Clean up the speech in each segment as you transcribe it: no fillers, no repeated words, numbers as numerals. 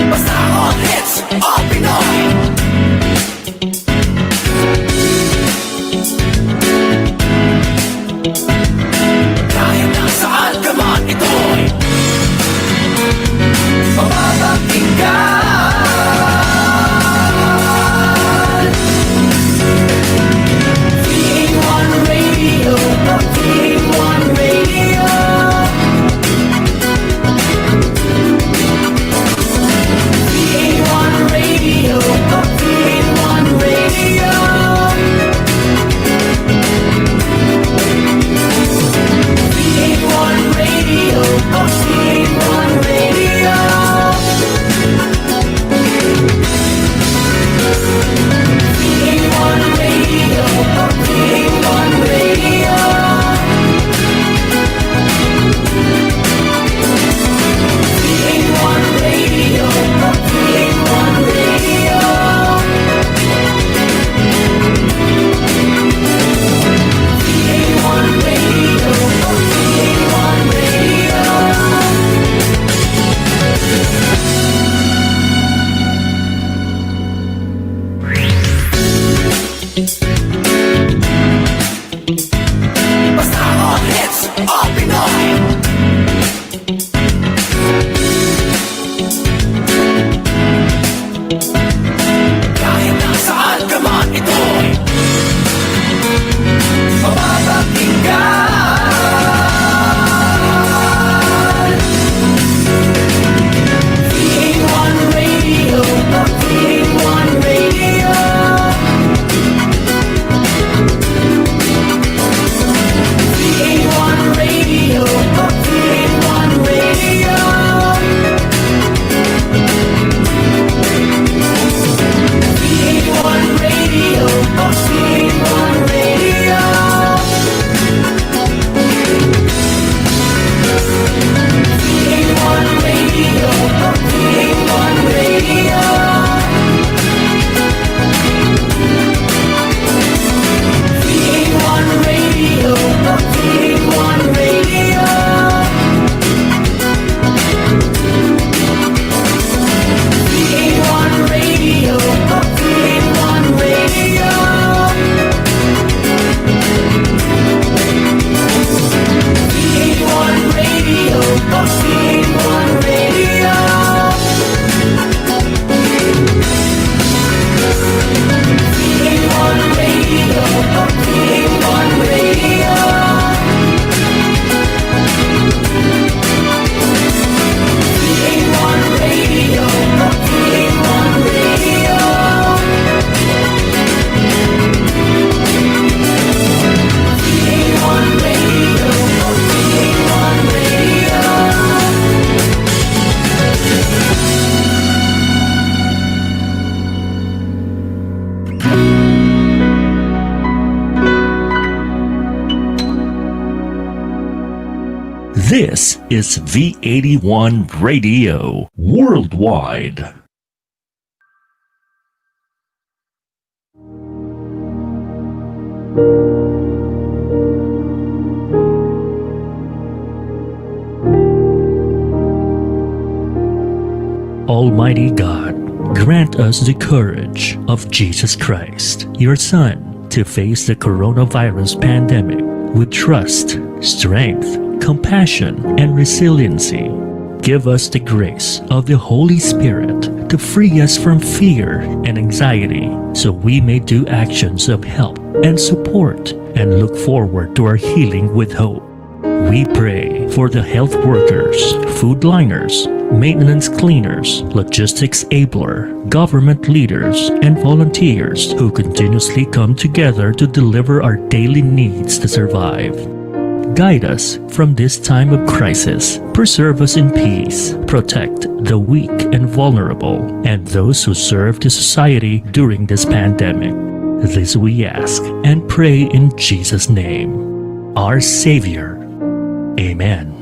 Basta all hits, all Pinoy. Kahit nasaan ka man, ito'y mapapakinggan. 3-in-1 Radio, 3-in-1 Radio. 3-in-1 Radio, 3-in-1 Radio. 3-in-1 Radio, 3-in-1 Radio. 3-in-1 Radio, 3-in-1 Radio. 3-in-1 Radio, 3-in-1 Radio. 3-in-1 Radio, 3-in-1 Radio. Basta all hits, all Pinoy. Kahit nasaan ka man, ito'y mapapakinggan. 3-in-1 Radio, 3-in-1 Radio. 3-in-1 Radio, 3-in-1 Radio. 3-in-1 Radio, 3-in-1 Radio. 3-in-1 Radio, 3-in-1 Radio. 3-in-1 Radio, 3-in-1 Radio. 3-in-1 Radio, 3-in-1 Radio. 3-in-1 Radio, 3-in-1 Radio. 3-in-1 Radio, 3-in-1 Radio. 3-in-1 Radio, 3-in-1 Radio. 3-in-1 Radio, 3-in-1 Radio. This is V81 Radio Worldwide. Almighty God, grant us the courage of Jesus Christ, your Son, to face the coronavirus pandemic with trust, strength, compassion, and resiliency. Give us the grace of the Holy Spirit to free us from fear and anxiety, so we may do actions of help and support and look forward to our healing with hope. We pray for the health workers, food liners, maintenance cleaners, logistics abler, government leaders, and volunteers who continuously come together to deliver our daily needs to survive. Guide us from this time of crisis. Preserve us in peace. Protect the weak and vulnerable and those who serve the society during this pandemic. This we ask and pray in Jesus' name, our Savior. Amen.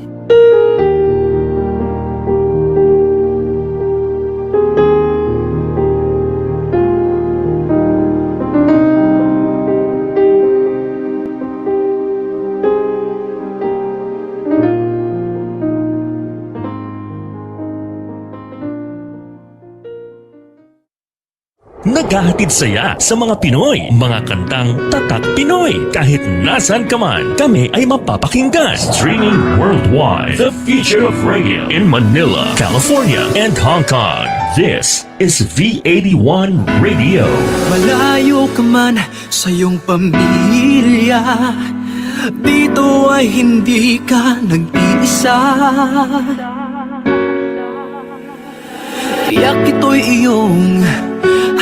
Naghahatid saya sa mga Pinoy. Mga kantang tatak Pinoy. Kahit nasan ka man, kami ay mapapakinggan. Streaming worldwide. The future of radio in Manila, California, and Hong Kong. This is V81 Radio. Malayo ka man sa iyong pamilya, dito ay hindi ka nag-iisa. Tiyak ito'y iyong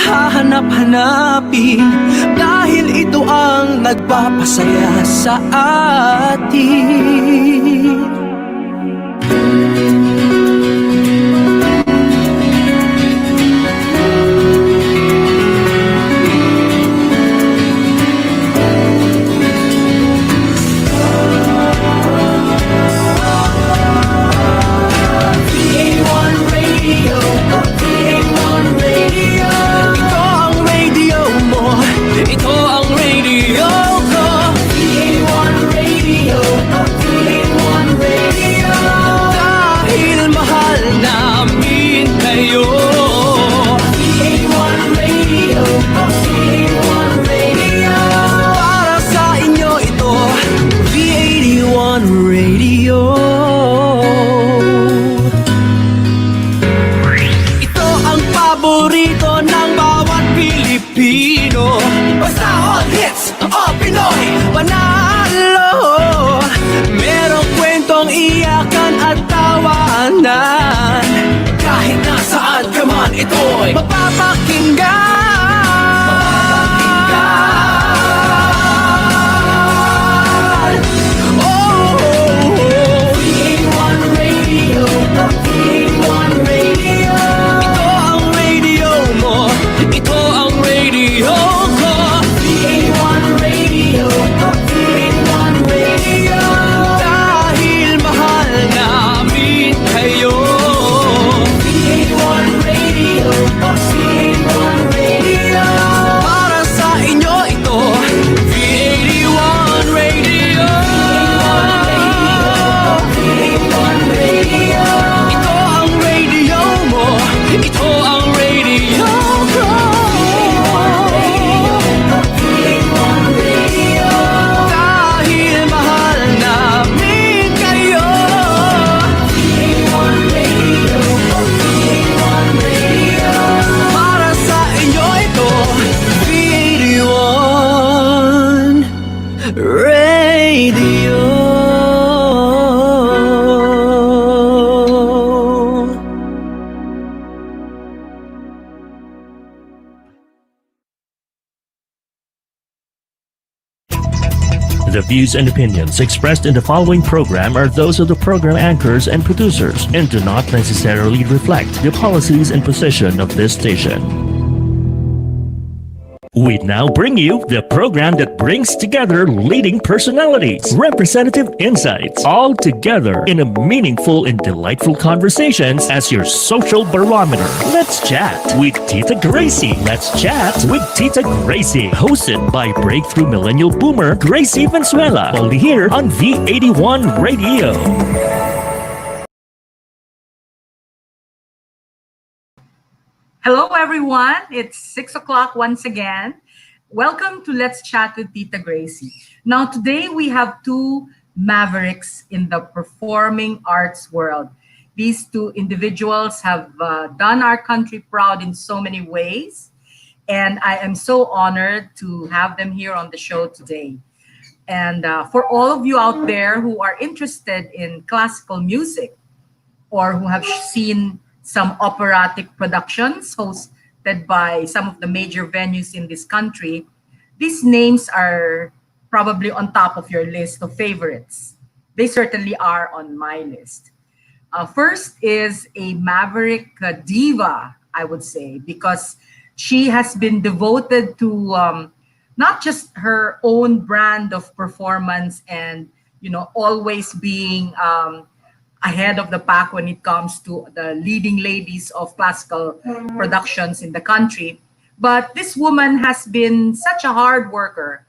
hahanap-hanapin, dahil ito ang nagpapasaya sa atin. Kahit nasaan ka man, ito'y mapapakinggan. V81 Radio, V81 Radio. Ito ang radio mo, ito ang radio ko. V81 Radio, V81 Radio. Dahil mahal namin kayo. V81 Radio, V81 Radio. Para sa inyo ito, V81 Radio. V81 Radio. Ito ang radio mo, ito ang radio ko. V81 Radio. Dahil mahal namin kayo. V81 Radio, V81 Radio. Para sa inyo ito, V81 Radio. The views and opinions expressed in the following program are those of the program anchors and producers and do not necessarily reflect the policies and position of this station. We now bring you the program that brings together leading personalities, representative insights, all together in a meaningful and delightful conversations as your social barometer. Let's chat with Tita Gracie. Let's chat with Tita Gracie. Hosted by breakthrough millennial boomer Gracie Valenzuela. Only here on V81 Radio. Hello, everyone. It's 6 o'clock once again. Welcome to Let's Chat with Tita Gracie. Now, today we have two mavericks in the performing arts world. These two individuals have done our country proud in so many ways, and I am so honored to have them here on the show today. And for all of you out there who are interested in classical music or who have seen some operatic productions hosted by some of the major venues in this country, these names are probably on top of your list of favorites. They certainly are on my list. First is a maverick diva, I would say, because she has been devoted to not just her own brand of performance and, always being ahead of the pack when it comes to the leading ladies of classical productions in the country. But this woman has been such a hard worker,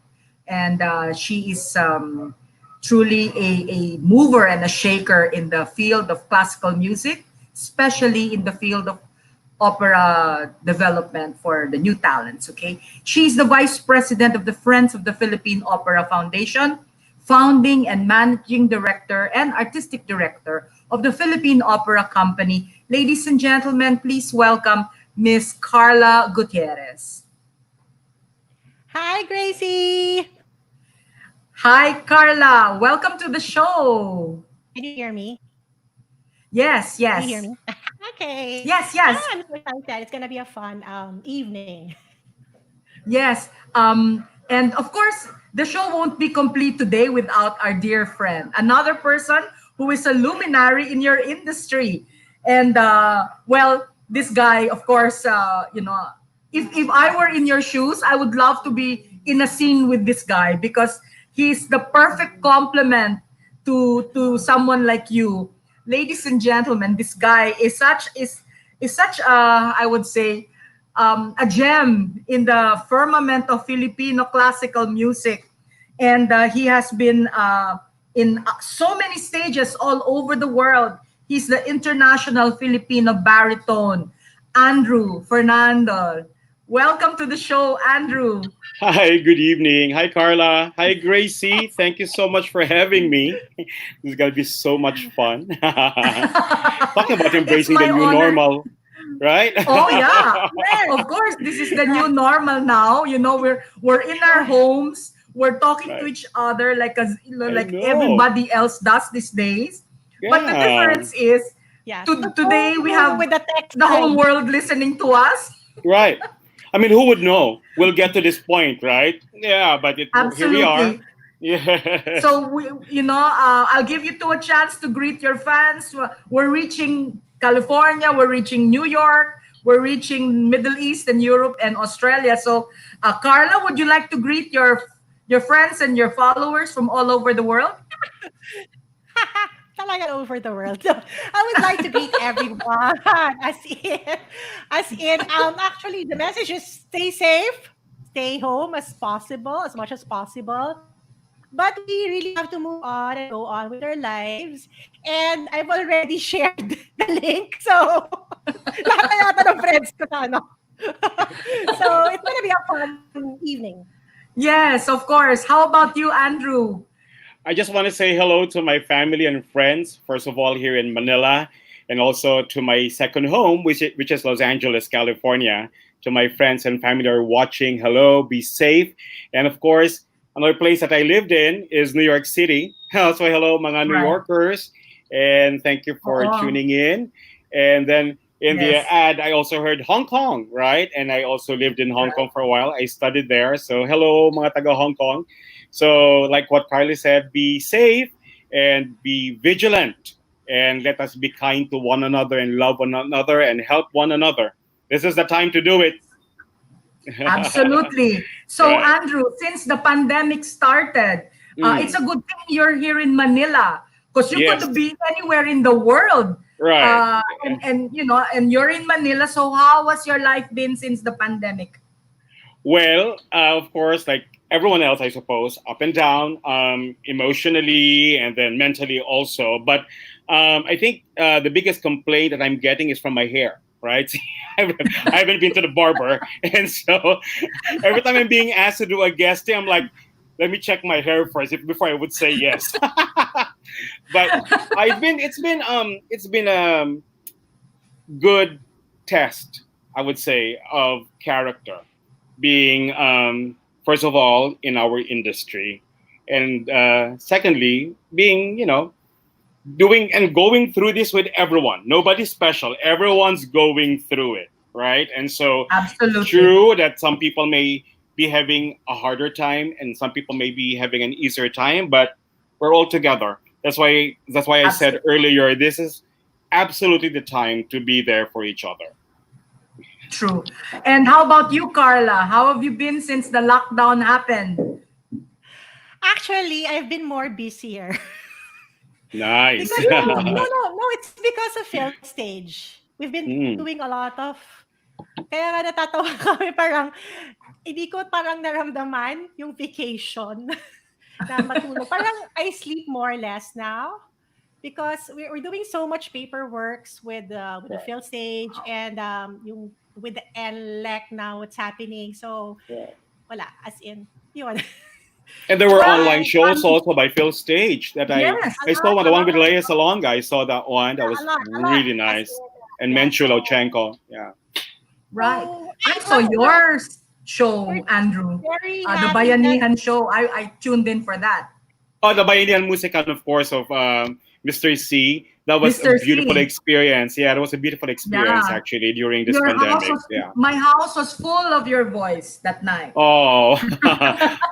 and she is truly a mover and a shaker in the field of classical music, especially in the field of opera development for the new talents. Okay, she's the vice president of the Friends of the Philippine Opera Foundation, founding and managing director and artistic director of the Philippine Opera Company. Ladies and gentlemen, please welcome Miss Karla Gutierrez. Hi, Gracie. Hi, Carla. Welcome to the show. Can you hear me? Yes, Can you hear yes, me? Okay. yes, yes, I'm so excited. It's gonna be a fun evening. yes. And of course, the show won't be complete today without our dear friend, another person who is a luminary in your industry. And well, this guy, of course, if I were in your shoes, I would love to be in a scene with this guy because he's the perfect complement to someone like you. Ladies and gentlemen, this guy is such I would say a gem in the firmament of Filipino classical music, and he has been in so many stages all over the world. He's the international Filipino baritone, Andrew Fernando. Welcome to the show, Andrew. Hi, good evening. Hi, Carla. Hi, Gracie. Thank you so much for having me. This is going to be so much fun. Talking about It's embracing the my new honor. normal, right? Oh yeah, of course. This is the new normal now. We're in our homes. We're talking to Right. each other I like know. everybody else does these days. But the Yeah. difference is, Yeah. today we have With the text the whole time. world listening to us. Right. I mean, who would know? We'll get to this point, right? Yeah, but here we are. Absolutely. Yes. So I'll give you two a chance to greet your fans. We're reaching California, we're reaching New York, we're reaching Middle East and Europe and Australia. So, Carla, would you like to greet your friends and your followers from all over the world? Talaga over the world. So, I would like to greet everyone. As in, actually, the message is stay safe, stay home as possible, as much as possible. But we really have to move on and go on with our lives. And I've already shared the link. So, lahat na yata ng friends ko sa ano. So, it's gonna be a fun evening. Yes, of course. How about you, Andrew? I just want to say hello to my family and friends, first of all, here in Manila, and also to my second home, which is Los Angeles, California. To my friends and family that are watching, hello, be safe. And of course, another place that I lived in is New York City. So, hello, mga New Right. Yorkers, and thank you for Oh, tuning in. And then in the yes. ad, I also heard Hong Kong, right? And I also lived in Hong Right. Kong for a while. I studied there. So, hello, mga taga Hong Kong. So, like what Carly said, be safe and be vigilant, and let us be kind to one another and love one another and help one another. This is the time to do it. Absolutely. So, Right. Andrew, since the pandemic started, it's Mm. a good thing you're here in Manila because you could Yes. be anywhere in the world. Right. And you're in Manila. So, how has your life been since the pandemic? Well, of course, like everyone else, I suppose, up and down, emotionally and then mentally also. But I think the biggest complaint that I'm getting is from my hair, right? I haven't been to the barber. And so every time I'm being asked to do a guesting, I'm like, let me check my hair first before I would say yes. But it's been good test, I would say, of character, being first of all in our industry, and secondly being doing and going through this with everyone. Nobody's special. Everyone's going through it, right? And so it's Absolutely. true that some people may be having a harder time and some people may be having an easier time, but we're all together. That's why I said Absolutely. earlier, this is absolutely the time to be there for each other. True. And how about you, Carla? How have you been since the lockdown happened? Actually, I've been more busier. Nice. Because Really? no, it's because of film stage. We've been Mm. doing a lot of kaya nga natatawa kami parang hindi ko parang naramdaman yung vacation na matulog. Parang I sleep more or less now. because we're doing so much paperwork with the field stage and yung with the NLEC now what's happening. So wala, as in yun. And there were But online Well, shows also by Phil Stage that yes, a I lot, saw one, the a one lot, with Leia Salonga. I saw that one. That was a lot. really As nice. in, And yeah. Menchu Lochenko. Yeah. right. So I saw your show, we're Andrew, very the happy that Bayanihan show. I tuned in for that. Oh, the Bayanihan Musikan, of course, of Mr. C. That was a Mr. beautiful C. experience. Yeah, that was a beautiful experience Yeah. actually during this Your house pandemic. was Yeah. my house was full of your voice that night. Oh,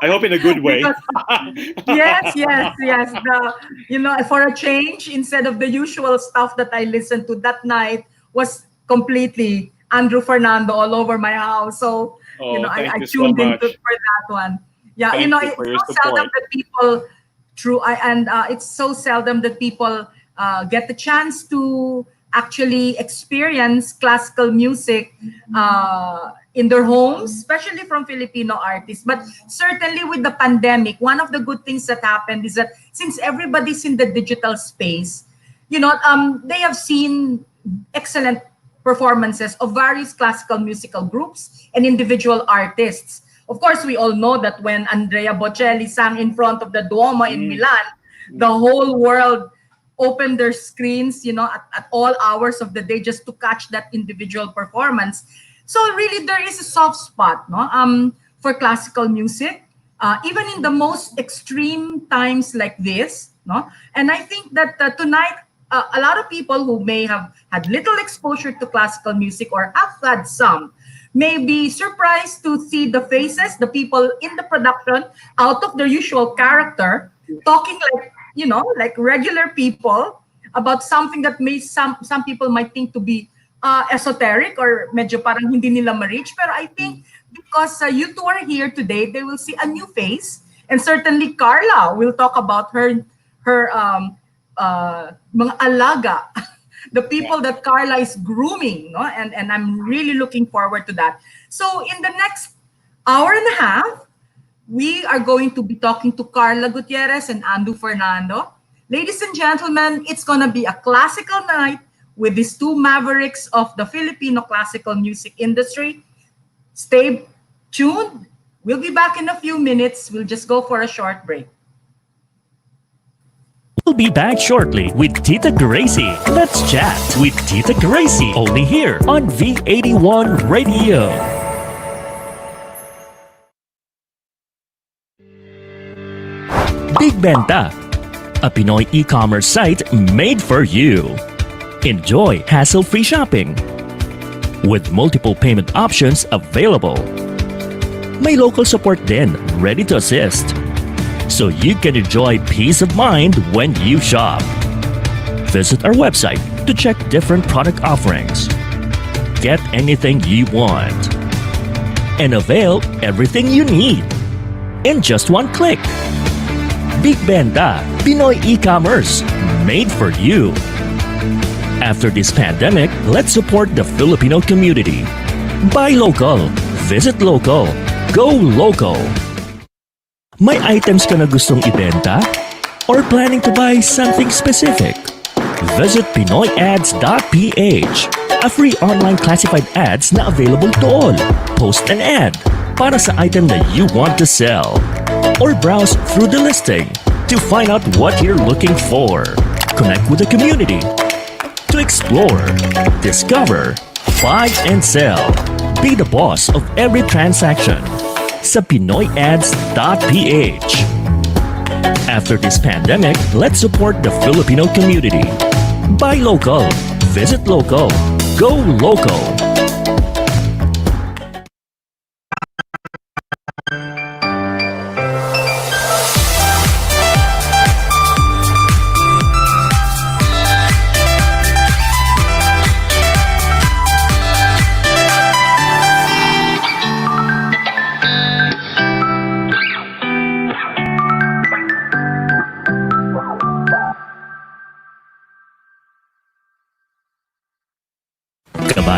I hope in a good way. Because yes, yes, yes. For a change, instead of the usual stuff that I listened to that night was completely Andrew Fernando all over my house. So, Oh, thank I you so tuned into much. for that one. Yeah, Thank you it's for your so seldom support. that people it's so seldom that people get the chance to actually experience classical music in their homes, especially from Filipino artists. But certainly with the pandemic, one of the good things that happened is that since everybody's in the digital space, they have seen excellent performances of various classical musical groups and individual artists. Of course, we all know that when Andrea Bocelli sang in front of the Duomo in Mm. Milan, the whole world opened their screens, at all hours of the day just to catch that individual performance. So really, there is a soft spot, no, for classical music, even in the most extreme times like this, no. And I think that tonight, a lot of people who may have had little exposure to classical music or have had some may be surprised to see the faces, the people in the production, out of their usual character, talking like regular people about something that may some people might think to be esoteric or medyo parang hindi nila ma-reach. Pero I think because you two are here today, they will see a new face. And certainly Karla will talk about her mga alaga, the people that Karla is grooming, no? And I'm really looking forward to that. So in the next hour and a half, we are going to be talking to Karla Gutierrez and Andu Fernando. Ladies and gentlemen, it's going to be a classical night with these two mavericks of the Filipino classical music industry. Stay tuned. We'll be back in a few minutes. We'll just go for a short break. We'll be back shortly with Tita Gracie. Let's chat with Tita Gracie only here on V81 Radio. Big Benta, a Pinoy e-commerce site made for you. Enjoy hassle-free shopping with multiple payment options available. May local support din ready to assist, so you can enjoy peace of mind when you shop. Visit our website to check different product offerings. Get anything you want and avail everything you need in just one click. Big Benta, Pinoy e-commerce made for you. After this pandemic, let's support the Filipino community. Buy local, visit local, go local. May items ka na gustong ibenta? Or planning to buy something specific? Visit PinoyAds.ph, a free online classified ads na available to all. Post an ad para sa item that you want to sell. Or browse through the listing to find out what you're looking for. Connect with the community to explore, discover, buy and sell. Be the boss of every transaction sa PinoyAds.ph. After this pandemic, let's support the Filipino community. Buy local, visit local, go local.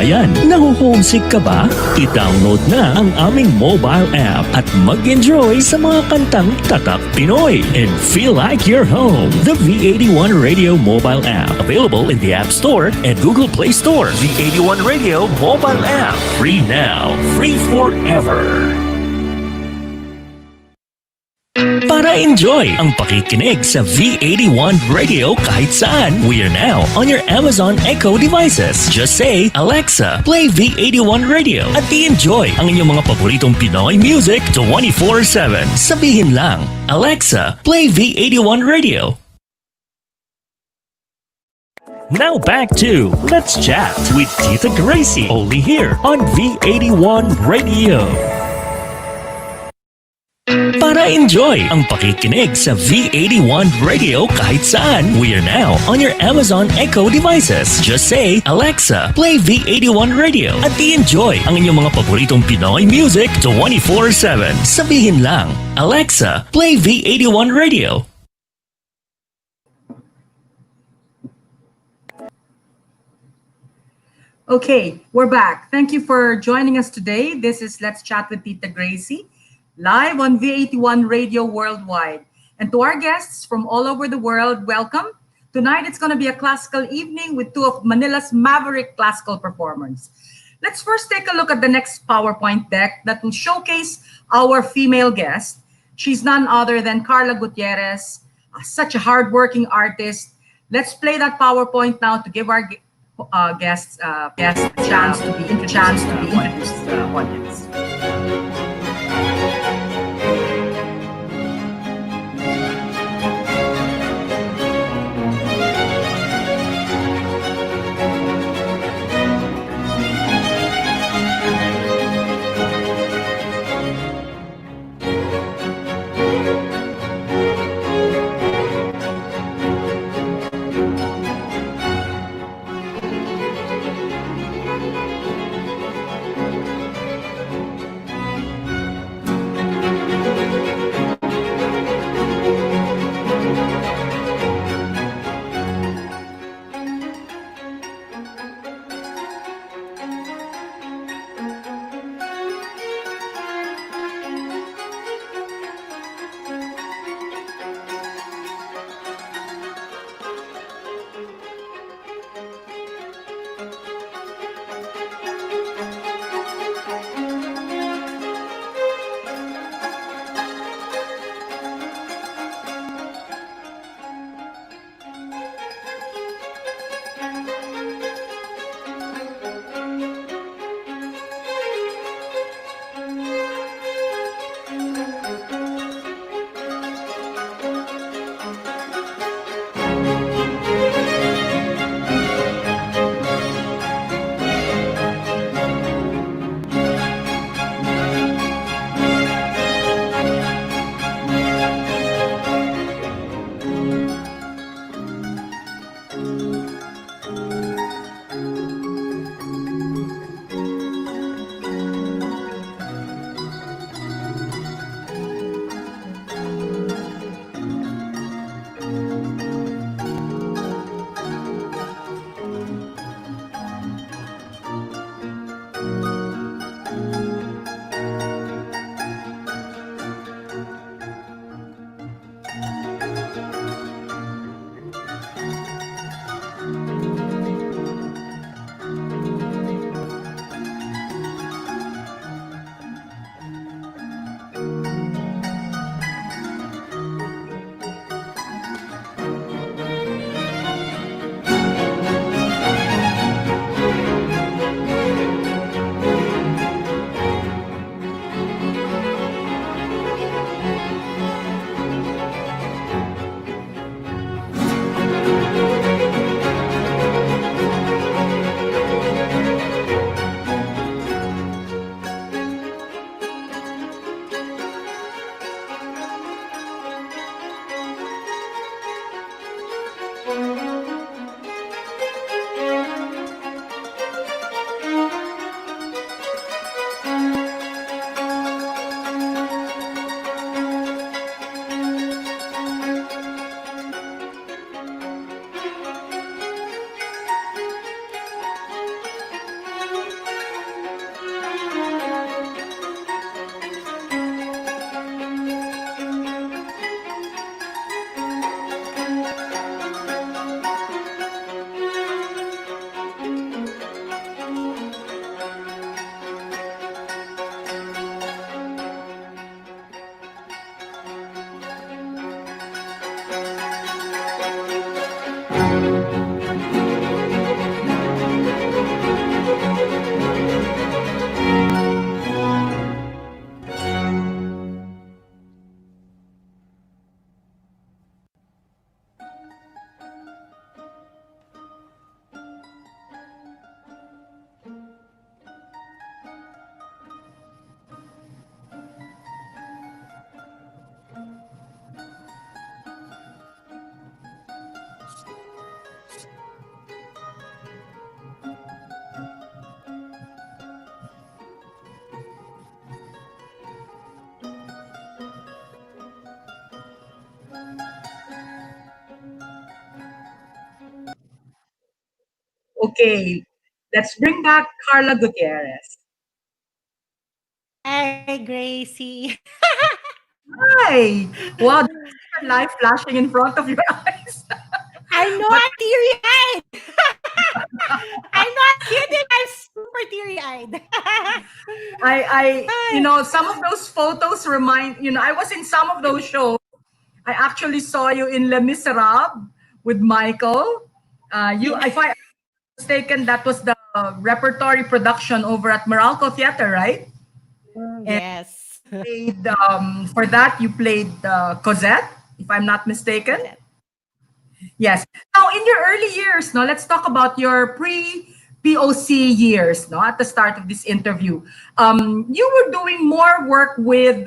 bayan. Naho-homesick ka ba? I-download na ang aming mobile app at mag-enjoy sa mga kantang tatak Pinoy and feel like you're home. The V81 Radio mobile app, available in the App Store and Google Play Store. V81 Radio mobile app, free now, free forever. Para enjoy ang pakikinig sa V81 Radio kahit saan, we are now on your Amazon Echo devices. Just say, Alexa, play V81 Radio at i-enjoy ang inyong mga paboritong Pinoy music 24/7. Sabihin lang, Alexa, play V81 Radio. Now back to Let's Chat with Tita Gracie, only here on V81 Radio. Para enjoy ang pakikinig sa V81 Radio kahit saan, we are now on your Amazon Echo devices. Just say, Alexa, play V81 Radio at i-enjoy ang inyong mga paboritong Pinoy music 24/7. Sabihin lang, Alexa, play V81 Radio. Okay, we're back. Thank you for joining us today. This is Let's Chat with Tita Gracie, live on V81 Radio Worldwide. And to our guests from all over the world, welcome. Tonight it's going to be a classical evening with two of Manila's maverick classical performers. Let's first take a look at the next PowerPoint deck that will showcase our female guest. She's none other than Karla Gutierrez, such a hardworking artist. Let's play that PowerPoint now to give our guests a chance to be introduced to the audience. Okay, let's bring back Karla Gutierrez. Hi, Gracie. Hi! Wow, did you see your life flashing in front of your eyes? I know But I'm teary-eyed. I'm not kidding. I'm super teary-eyed. some of those photos remind, I was in some of those shows. I actually saw you in Les Miserables with Michael. If I'm mistaken, that was the repertory production over at Meralco Theater, right? And Yes. for that, you played Cosette, if I'm not mistaken. Cosette. Yes. Now, in your early years, no, let's talk about your pre-POC years, no, at the start of this interview. You were doing more work with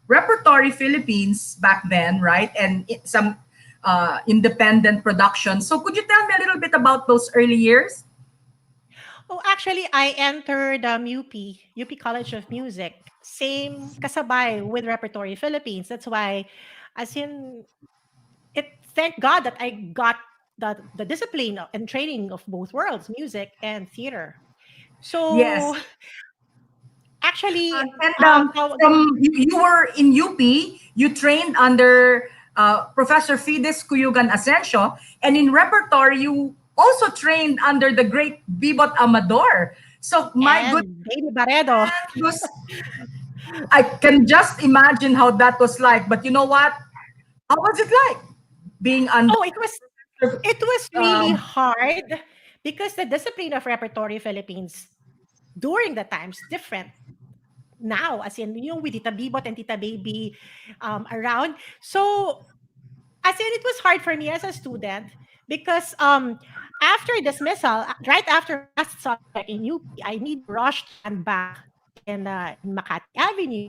Repertory Philippines back then, right? And some independent productions. So could you tell me a little bit about those early years? Oh, actually, I entered UP College of Music. Same kasabay with Repertory Philippines. That's why, as in, thank God that I got the discipline and training of both worlds, music and theater. So Yes. actually, And the you were in UP, you trained under Professor Fides Cuyugan Asensio, and in repertory, you also trained under the great Bibot Amador. So, my goodness, and Baby Baredo. was, I can just imagine how that was like. But you know what? How was it like being under? Oh, it was really Um, hard because the discipline of Repertory Philippines during the times different now, as in with Tita Bibot and Tita Baby around. So as in, it was hard for me as a student because after dismissal, right after my last subject in UP, I need to rush to land back in Makati Avenue.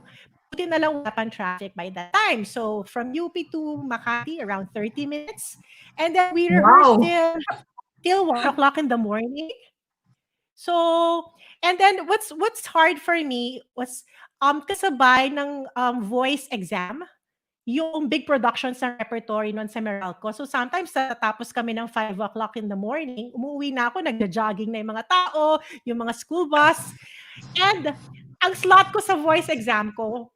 Buti na lang wala pang traffic by that time. So from UP to Makati, around 30 minutes. And then we rehearsed wow, till 1 o'clock in the morning. So, and then what's hard for me was kasabay ng voice exam yung big productions ng repertory nun sa Meralco. So sometimes tatapos kami ng 5 o'clock in the morning, umuwi na ako, nagja-jogging na yung mga tao, yung mga school bus. And ang slot ko sa voice exam ko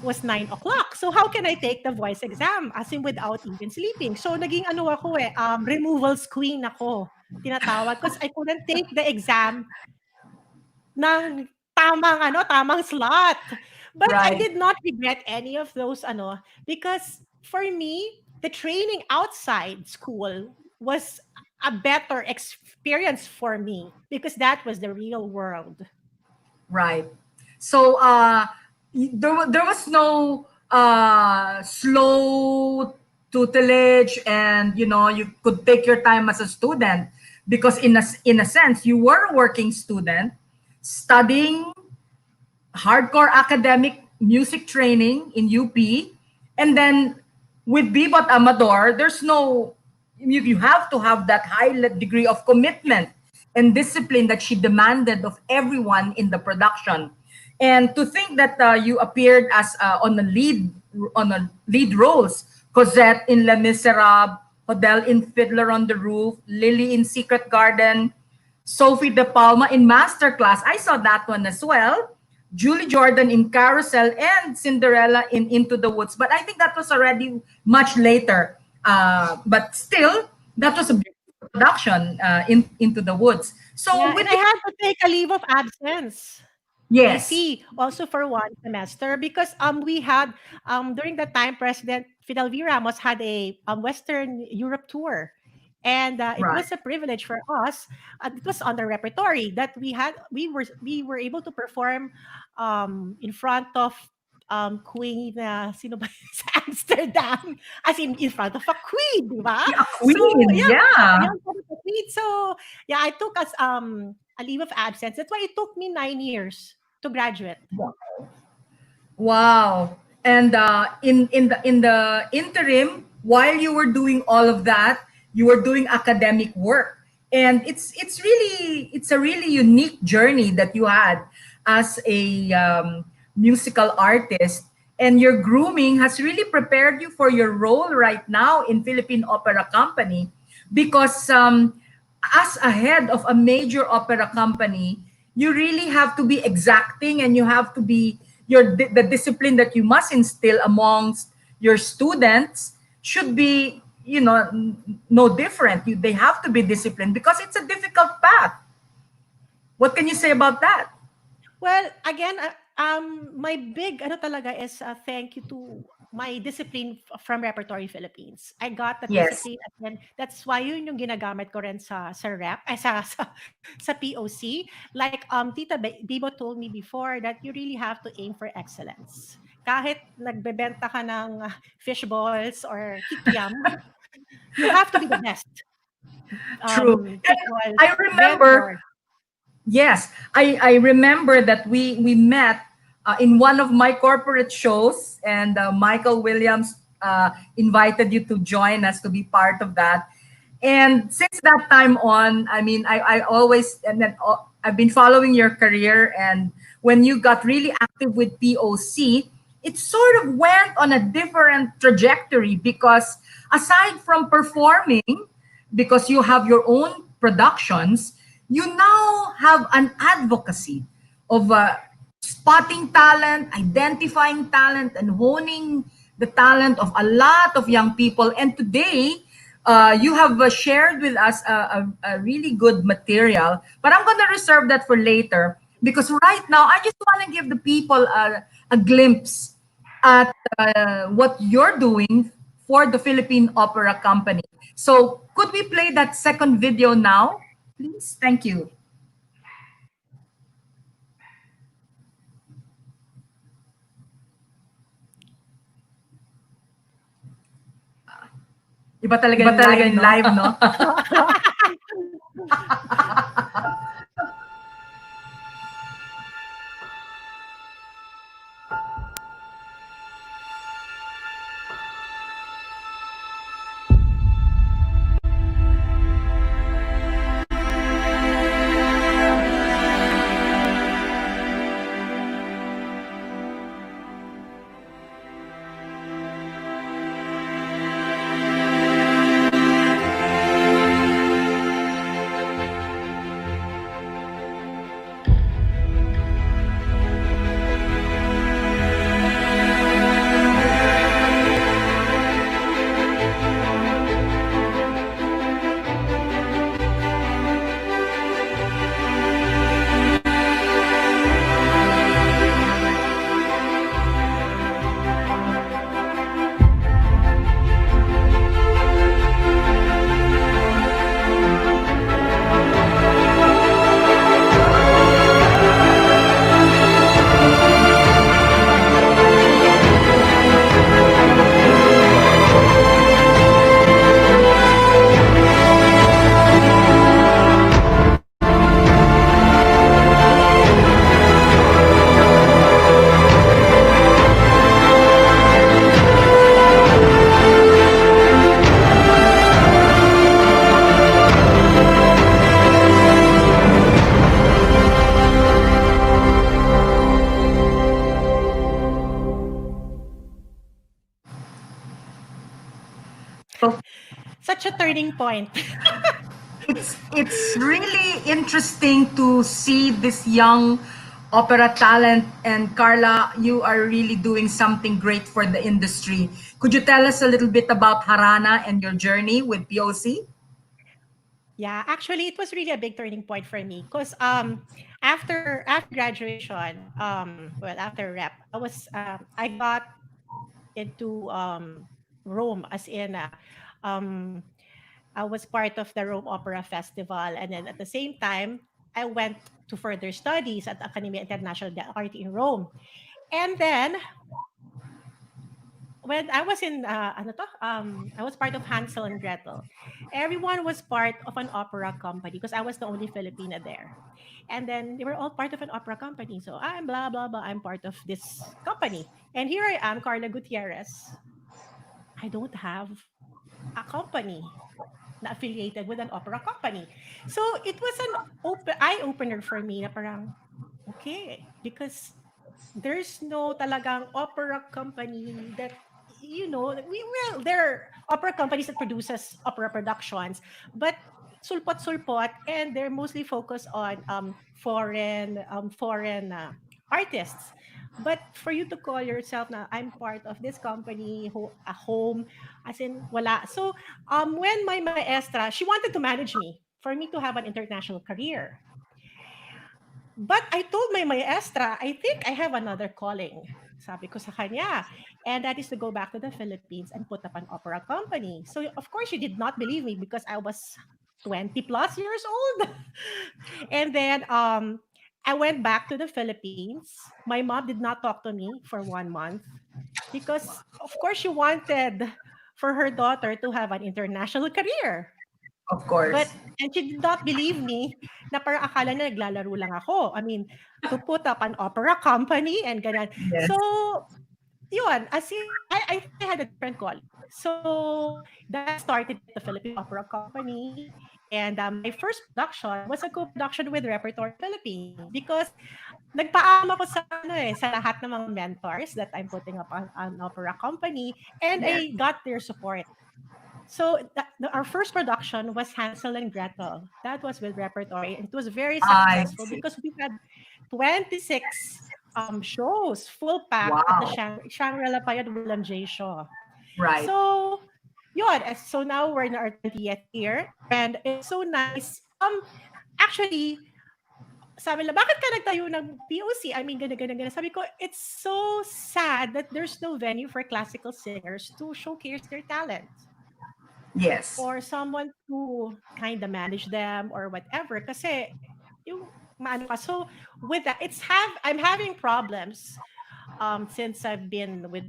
was 9 o'clock. So how can I take the voice exam? As in without even sleeping. So naging ano ako removals queen ako, tinatawag. Because I couldn't take the exam ng tamang slot. But I right. did not regret any of those because for me, the training outside school was a better experience for me because that was the real world. Right. So there was no slow tutelage, and you could take your time as a student, because in a sense you were a working student studying hardcore academic music training in UP, and then with Bibot Amador, there's no, you have to have that high degree of commitment and discipline that she demanded of everyone in the production. And to think that you appeared as on a lead roles, Cosette in Les Miserables, Hodel in Fiddler on the Roof, Lily in Secret Garden, Sophie De Palma in Masterclass. I saw that one as well. Julie Jordan in Carousel, and Cinderella in Into the Woods. But I think that was already much later. But still, that was a beautiful production, in Into the Woods. So Yeah, with and I it, had to take a leave of absence. yes, AC also for one semester because we had during that time President Fidel V. Ramos had a Western Europe tour, and it right. was a privilege for us. It was on the repertory that we were able to perform in front of Queen sino ba sa Amsterdam, as in front of a queen, di ba? Yeah, So Queen, yeah, yeah. yeah, in front of a queen. So yeah, I took us a leave of absence. That's why it took me 9 years to graduate. Wow. And in the interim, while you were doing all of that, you were doing academic work. And it's a really unique journey that you had as a musical artist. And your grooming has really prepared you for your role right now in Philippine Opera Company, because as a head of a major opera company, you really have to be exacting, and you have to be the discipline that you must instill amongst your students should be, no different. They have to be disciplined because it's a difficult path. What can you say about that? Well, again, my big ano talaga is thank you to my discipline from Repertory Philippines. I got that Yes. discipline, and then that's why yun yung ginagamit ko rin sa rep ay sa POC. Like Tita Bibo told me before that you really have to aim for excellence. Kahit nagbebenta ka ng fish balls or kikiam, you have to be the best True. And visual I remember, vendor. yes, I remember that we met in one of my corporate shows, and Michael Williams invited you to join us to be part of that. And since that time on, I mean, I always, and then I've been following your career. And when you got really active with POC, it sort of went on a different trajectory because aside from performing, because you have your own productions, you now have an advocacy of spotting talent, identifying talent, and honing the talent of a lot of young people. And today, you have shared with us a really good material, but I'm going to reserve that for later because right now I just want to give the people a glimpse at what you're doing for the Philippine Opera Company. So, could we play that second video now, please? Thank you. Iba talaga yung live, no? So, Such a turning point. it's really interesting to see this young opera talent. And Carla, you are really doing something great for the industry. Could you tell us a little bit about Harana and your journey with POC? Yeah, actually, it was really a big turning point for me because after graduation, well, after rep, I got into Rome, as in um I was part of the Rome Opera Festival, and then at the same time, I went to further studies at Accademia International de Arte in Rome. And then when I was in I was part of Hansel and Gretel. Everyone was part of an opera company because I was the only Filipina there. And then they were all part of an opera company. So I'm blah blah blah. I'm part of this company. And here I am, Karla Gutierrez. I don't have a company na affiliated with an opera company. So it was an eye opener for me na parang okay, because there's no talagang opera company that there are opera companies that produces opera productions, but sulpot-sulpot, and they're mostly focused on foreign artists. But for you to call yourself na I'm part of this company, a home, as in wala. So when my maestra, she wanted to manage me for me to have an international career. But I told my maestra, I think I have another calling. Sabi ko sa kanya. And that is to go back to the Philippines and put up an opera company. So, of course, she did not believe me because I was 20 plus years old. And then I went back to the Philippines. My mom did not talk to me for 1 month because, of course, she wanted for her daughter to have an international career. Of But course. and she did not believe me na parang akala na naglalaro lang ako. I mean, to put up an opera company and ganyan. Yes. So, yun, as in, I think I had a different calling. So, that started at the Philippine Opera Company. And my first production was a co-production with Repertory Philippines because nagpaalam ako sa sa lahat ng mga mentors that I'm putting up an opera company, and Yes. I got their support. So our first production was Hansel and Gretel. That was with Repertory, and it was very I successful see. because we had 26 shows, full pack at the Wow. Shangri-La pa at William J. Shaw. Right. So, yun. So now we're in our 20th year, and it's so nice. Actually, sabi nila, bakit ka nagtayo ng POC? I mean, gana, gana, gana. Sabi ko, it's so sad that there's no venue for classical singers to showcase their talent Yes. or someone to kind of manage them or whatever. Kasi, yung maano ka. So, with that, I'm having problems since I've been with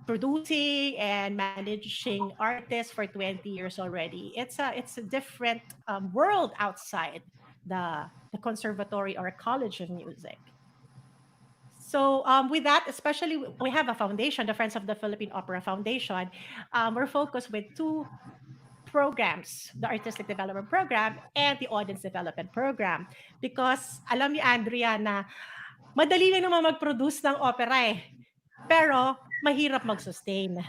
producing and managing artists for 20 years already. It's a different world outside the conservatory or college of music. So with that, especially we have a foundation, the Friends of the Philippine Opera Foundation. We're focused with two programs, the Artistic Development Program and the Audience Development Program. Because alam ni Andrea na madali lang naman mag-produce ng opera eh. Pero mahirap mag-sustain.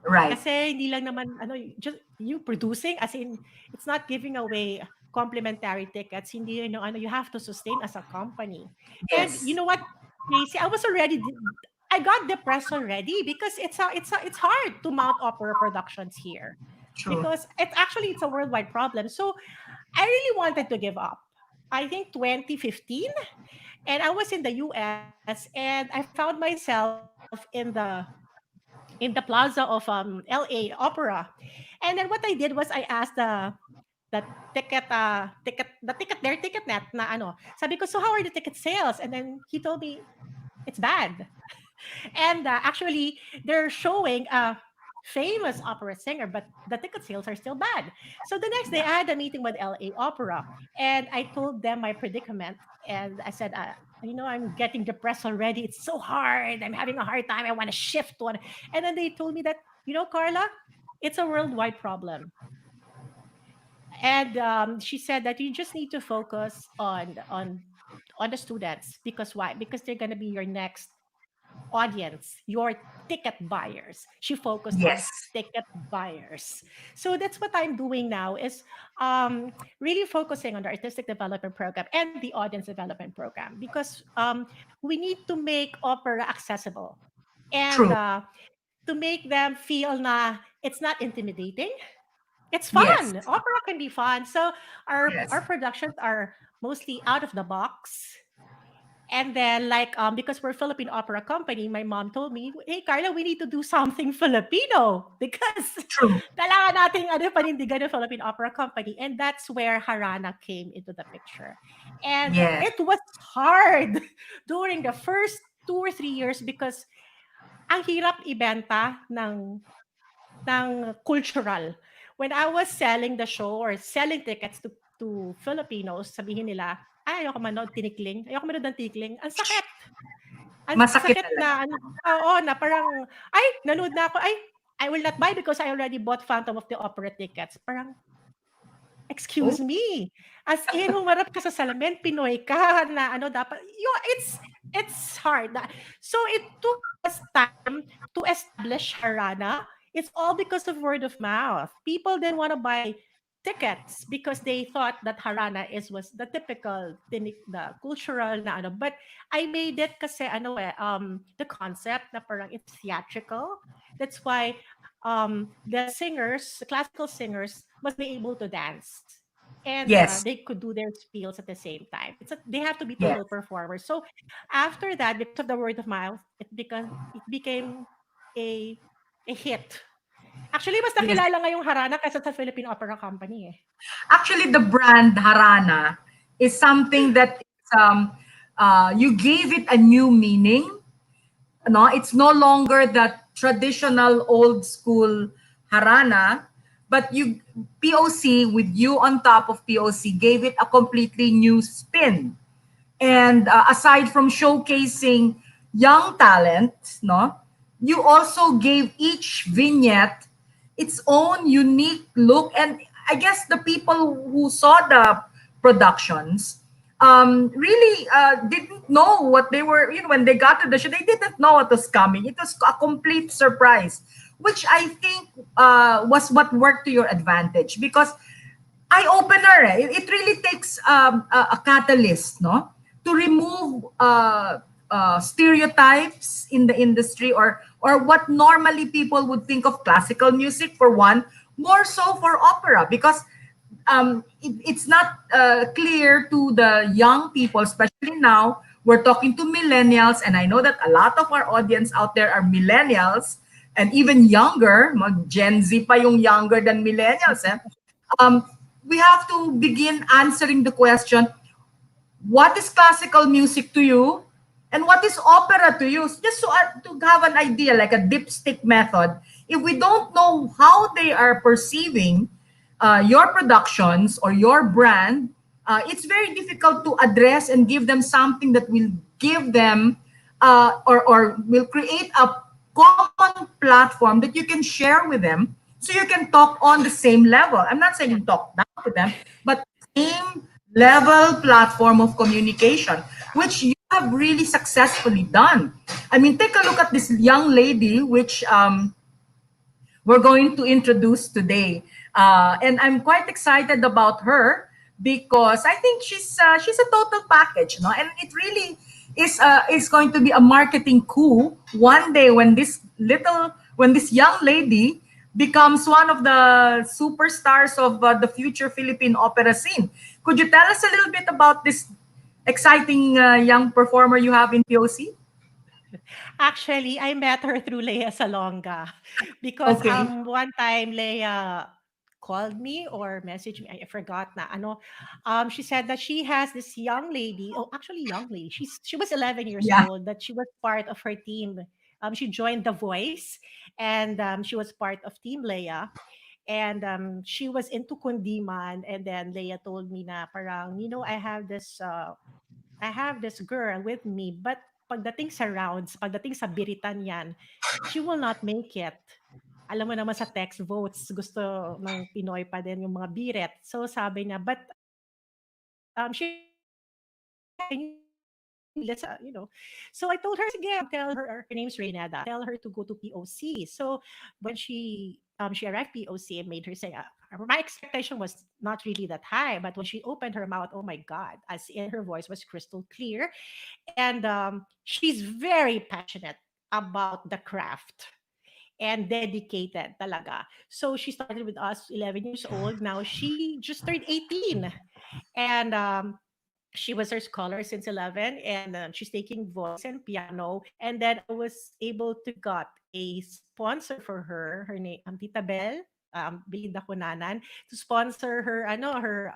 Right. Kasi hindi lang naman just you producing as in it's not giving away complimentary tickets. Hindi yun yung you have to sustain as a company. And you Yes. know what, Tracy, I got depressed already because it's hard to mount opera productions here True. because it's a worldwide problem. So I really wanted to give up. I think 2015, and I was in the US and I found myself in the plaza of LA Opera. And then what I did was I asked the their ticket net na sabi ko, so how are the ticket sales? And then he told me it's bad. And actually, they're showing a famous opera singer, but the ticket sales are still bad. So the next day, I had a meeting with LA Opera, and I told them my predicament. And I said, I'm getting depressed already. It's so hard. I'm having a hard time. I want to shift one. And then they told me that, Carla, it's a worldwide problem. And she said that you just need to focus on the students because why? Because they're gonna be your next audience, your ticket buyers. She focused on Yes. ticket buyers. So that's what I'm doing now is really focusing on the artistic development program and the audience development program because we need to make opera accessible and True. to make them feel na it's not intimidating. It's Yes. fun. Opera can be fun. So Yes. our productions are mostly out of the box. And then, like, because we're Philippine Opera Company, my mom told me, "Hey, Carla, we need to do something Filipino because True. kailangan nating panindigan ng Philippine Opera Company." And that's where Harana came into the picture. And Yes. it was hard during the first 2 or 3 years because ang hirap ibenta ng cultural. When I was selling the show or selling tickets to Filipinos, sabihin nila, ay, ayoko manood, tinikling. Ayoko manood ng tinikling. Ang sakit. Ang Masakit sakit talaga. na, oo, na parang, ay, nanood na ako, ay, I will not buy because I already bought Phantom of the Opera tickets. Parang, Oh, excuse me. As in, humarap ka sa salamin, Pinoy ka, na dapat, it's hard. So, it took us time to establish Harana. It's all because of word of mouth. People didn't want to buy tickets because they thought that Harana is was the typical the cultural na ano, but I made it kasi ano the concept na parang it's theatrical. That's why the singers, the classical singers must be able to dance, and Yes. they could do their spiels at the same time. They have to be Yes. total performers. So after that, because of the word of mouth, it became a a hit. Actually, mas Yes. nakilala ngayong Harana kaysa sa Philippine Opera Company eh. Actually, the brand Harana is something that you gave it a new meaning. No, it's no longer the traditional old school Harana, but you POC with you on top of POC gave it a completely new spin. And aside from showcasing young talent, no, you also gave each vignette its own unique look. And I guess the people who saw the productions really didn't know what they were, when they got to the show, they didn't know what was coming. It was a complete surprise, which I think was what worked to your advantage, because eye opener. It really takes a catalyst, no, to remove stereotypes in the industry, or what normally people would think of classical music for one, more so for opera, because it's not clear to the young people, especially now. We're talking to millennials, and I know that a lot of our audience out there are millennials and even younger. Gen Z pa yung younger than millennials. Um, we have to begin answering the question, what is classical music to you and what is opera to you? Just to have an idea, like a dipstick method. If we don't know how they are perceiving your productions or your brand, it's very difficult to address and give them something that will give them or will create a common platform that you can share with them, so you can talk on the same level. I'm not saying talk down to them, but same level platform of communication, which you have really successfully done. I mean, take a look at this young lady, which we're going to introduce today. And I'm quite excited about her because I think she's a total package, no? And it really is going to be a marketing coup one day when this young lady becomes one of the superstars of the future Philippine opera scene. Could you tell us a little bit about this exciting young performer you have in POC? Actually, I met her through Leia Salonga because Okay. one time Leia called me or messaged me. I forgot na ano. She said that she has this young lady. Oh, actually, young lady. She was 11 years Yeah. old. That she was part of her team. She joined The Voice, and she was part of Team Leia. And she was into kundiman. And then Leia told me na parang, I have this girl with me, but pagdating sa rounds, pagdating sa biritan yan, she will not make it. Alam mo naman sa text votes, gusto ng Pinoy pa din yung mga birit. So sabi niya, but she has a good voice. Can you let's So I told her, sige, tell her name's Reynada. Tell her to go to POC. So when she arrived POC, and made her say, my expectation was not really that high, but when she opened her mouth, oh my God, as in her voice was crystal clear. And she's very passionate about the craft and dedicated talaga. So she started with us 11 years old. Now she just turned 18. And she was our scholar since 11, and she's taking voice and piano. And then I was able to got a sponsor for her name, Tita Bell, Belinda Kunanan, to sponsor her, her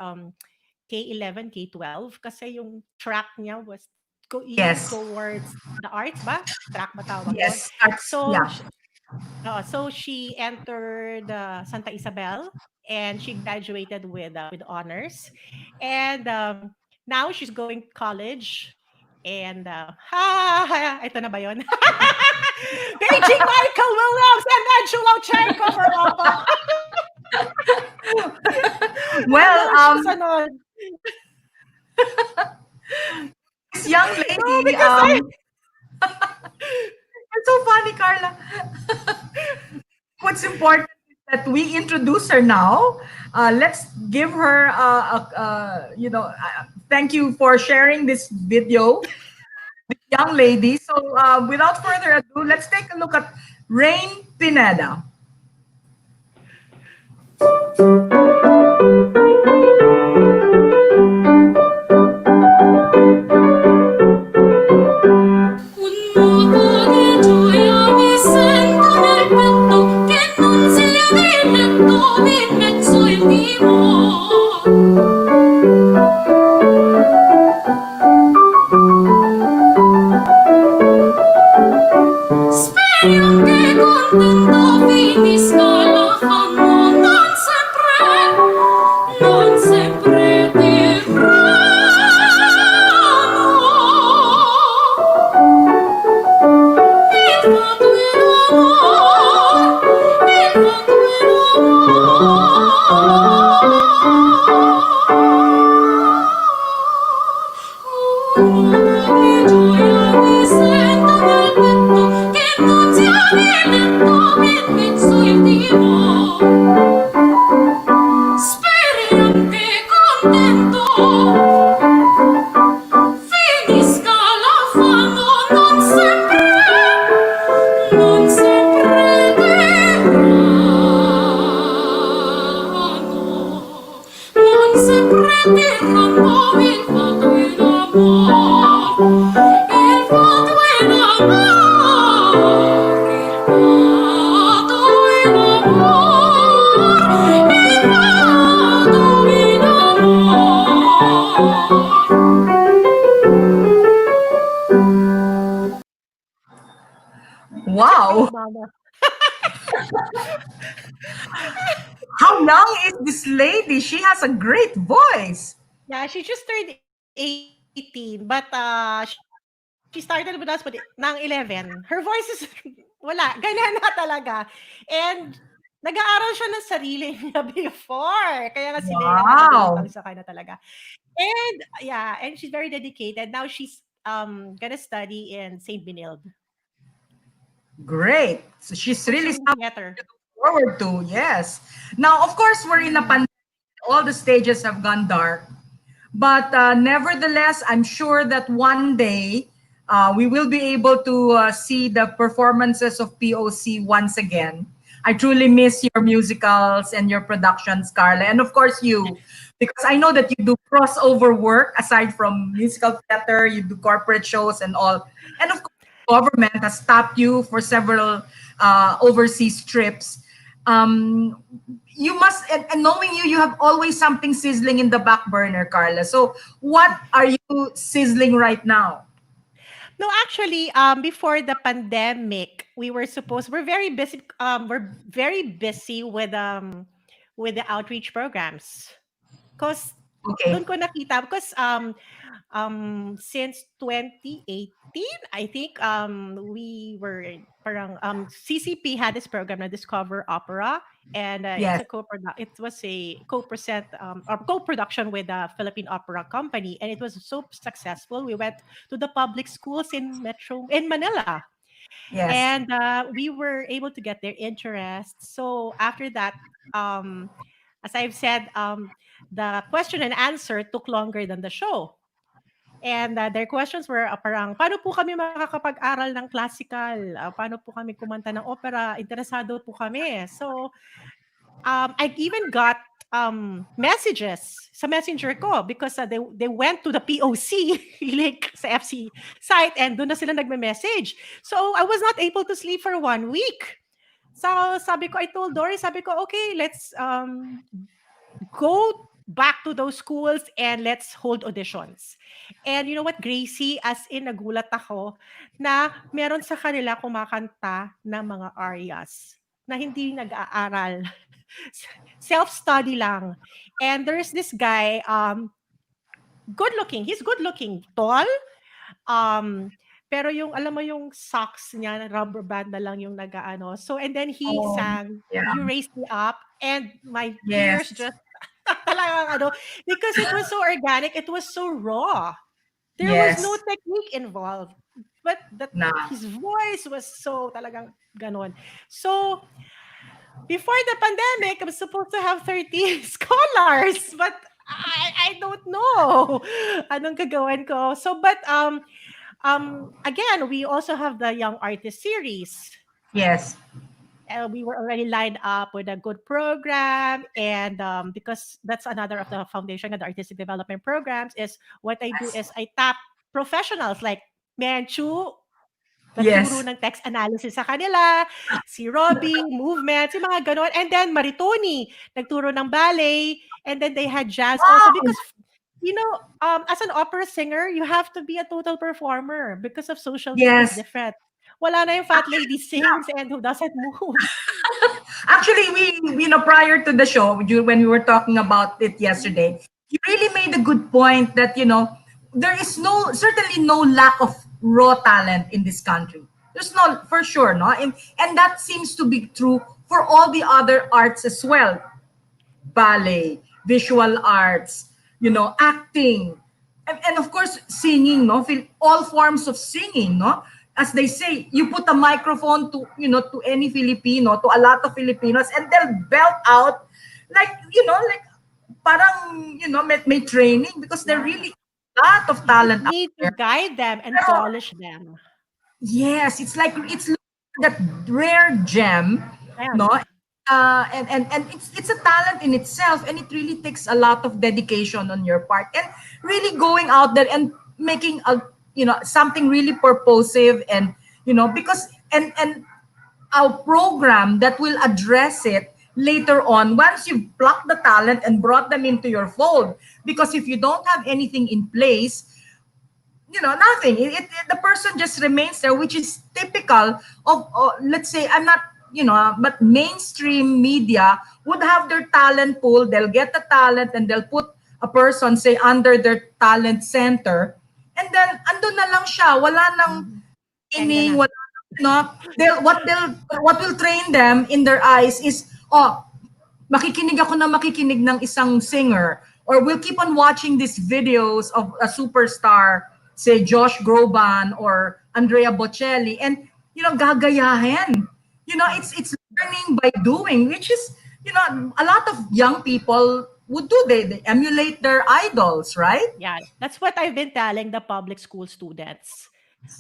K11, K12, kasi yung track niya was leaning Yes. towards the arts ba? Track ba tawag doon? Yes. That's, So, yeah. so she entered Santa Isabel, and she graduated with honors. And now she's going to college. And ito na ba yun? Paging Michael Williams and Angelo Chenko for Oppo. Ano, Well, she's ano. this young No, lady, because it's so funny, Carla. What's important? that we introduce her now. Let's give her, thank you for sharing this video, young lady. So, without further ado, let's take a look at Rain Pineda. Un moto di gioia mi sento nel petto che non sia diletto in mezzo al timore. Speriamo che contento finisca la fanno, non sempre il fatto è l'amor, il fatto è l'amor. Un moto di gioia mi sento nel petto che non sia diletto in mezzo al timore. Speriamo che contento finisca la fanno, non sempre non sempre tirano il fatto e l'amor, il fatto e l'amor, il fatto e l'amor, il fatto e l'amor. Wow, Mama. how young is this lady? She has a great voice. Yeah, she just turned 18, but she started with us with nang 11. Her voice is wala, ganyan na talaga. And nag-aaral siya ng sarili niya before. Kaya nga sila yung nag-uutang Wow, sa kanya talaga. And yeah, and she's very dedicated. Now she's gonna study in St. Benilde. great. So she's really Pursuing something theater. to look forward to. Yes. Now, of course, we're in a pandemic. All the stages have gone dark. But nevertheless, I'm sure that one day we will be able to see the performances of POC once again. I truly miss your musicals and your productions, Carla. And of course, you, because I know that you do crossover work aside from musical theater, you do corporate shows and all. And of course, government has stopped you for several overseas trips. Um, you must, and knowing you, you have always something sizzling in the back burner, Carla. So, what are you sizzling right now? No, actually, before the pandemic, we're very busy with the outreach programs. Cause doon Okay. ko nakita because since 2018, I think we were parang CCP had this program na Discover Opera, and Yes. it was a co-present or co-production with the Philippine Opera Company, and it was so successful. We went to the public schools in Manila, Yes. and we were able to get their interest. So after that, um, as I've said, the question and answer took longer than the show. And their questions were parang, paano po kami makakapag-aral ng classical? Paano po kami kumanta ng opera? Interesado po kami. So, I even got messages sa messenger ko because they went to the POC like sa FC site and doon na sila nagme-message. So, I was not able to sleep for 1 week. So, sabi ko, I told Dory, sabi ko, okay, let's go back to those schools and let's hold auditions. And you know what, Gracie, as in nagulat ako na meron sa kanila kumakanta ng mga arias na hindi nag-aaral. Self-study lang. And there's this guy, good looking. He's good looking, tall. Um, pero yung, alam mo yung socks niya, rubber band na lang yung nag-ano. So, and then he Oh, sang, yeah. You Raised Me Up, and my tears Yes. just talagang ano, because it was so organic, it was so raw. There was no Yes. technique involved. But Nah. his voice was so talagang ganon. So, before the pandemic, I was supposed to have 30 scholars, but I don't know anong gagawin ko. So, but again, we also have the Young Artist series. Yes. We were already lined up with a good program, and because that's another of the foundation of the artistic development programs, is what I do is I tap professionals like Manchu, nagturo Yes. ng text analysis sa kanila, si Robbie, movements, yung mga ganon. And then Maritoni, nagturo ng ballet, and then they had jazz also Wow. because as an opera singer, you have to be a total performer because of social media is Yes. different. Wala na yung fat lady sings and who doesn't move. Actually, prior to the show, when we were talking about it yesterday, you really made a good point that, there is certainly no lack of raw talent in this country. There's no, for sure, no? And that seems to be true for all the other arts as well. Ballet, visual arts, acting, and of course singing, no, all forms of singing, no. As they say, you put a microphone to any Filipino, to a lot of Filipinos, and they'll belt out like parang may training because they're really a lot of You just talent out need to there. guide them and Pero, polish them. yes, it's that rare gem, no? Ayan. And it's a talent in itself, and it really takes a lot of dedication on your part, and really going out there and making something really purposive, and because and a program that will address it later on once you've plucked the talent and brought them into your fold. Because if you don't have anything in place, nothing. The person just remains there, which is typical of, let's say, I'm not, but mainstream media would have their talent pool. They'll get the talent and they'll put a person, say, under their talent center. And then, andun na lang siya. Wala nang training, Ayan na. wala, what will train them in their eyes is, makikinig ng isang singer, or we'll keep on watching these videos of a superstar, say Josh Groban or Andrea Bocelli, and gagayahin. It's learning by doing, which is a lot of young people would do. They emulate their idols, right? Yeah, that's what I've been telling the public school students.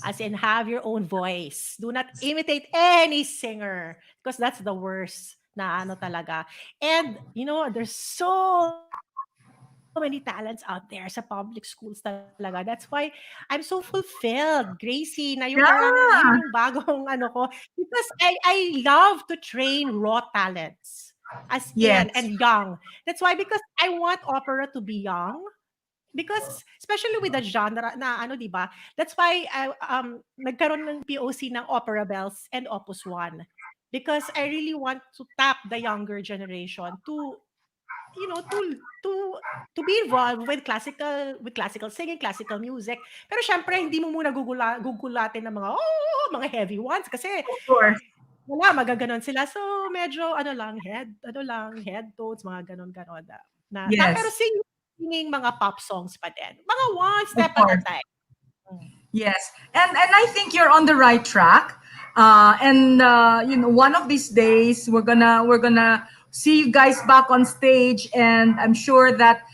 As in, have your own voice. Do not imitate any singer because that's the worst na ano talaga. And, there's so many talents out there sa public schools talaga. That's why I'm so fulfilled, Gracie, na yung parang Yeah. yun yung bagong ano ko. Because I love to train raw talents. As in, Yes. and young. That's why, because I want opera to be young. Because especially with the genre na ano, 'di ba? That's why nagkaroon ng POC ng Opera Bells and Opus 1. Because I really want to tap the younger generation to to be involved with classical singing, classical music. Pero syempre hindi mo muna gugulatin ng mga heavy ones kasi Of course. wala magaganon sila. So medyo head tones, mga ganon na pero Yes. singing mga pop songs pa din. Mga one Of step at a course. time. Yes, and I think you're on the right track. And one of these days we're gonna see you guys back on stage, and I'm sure that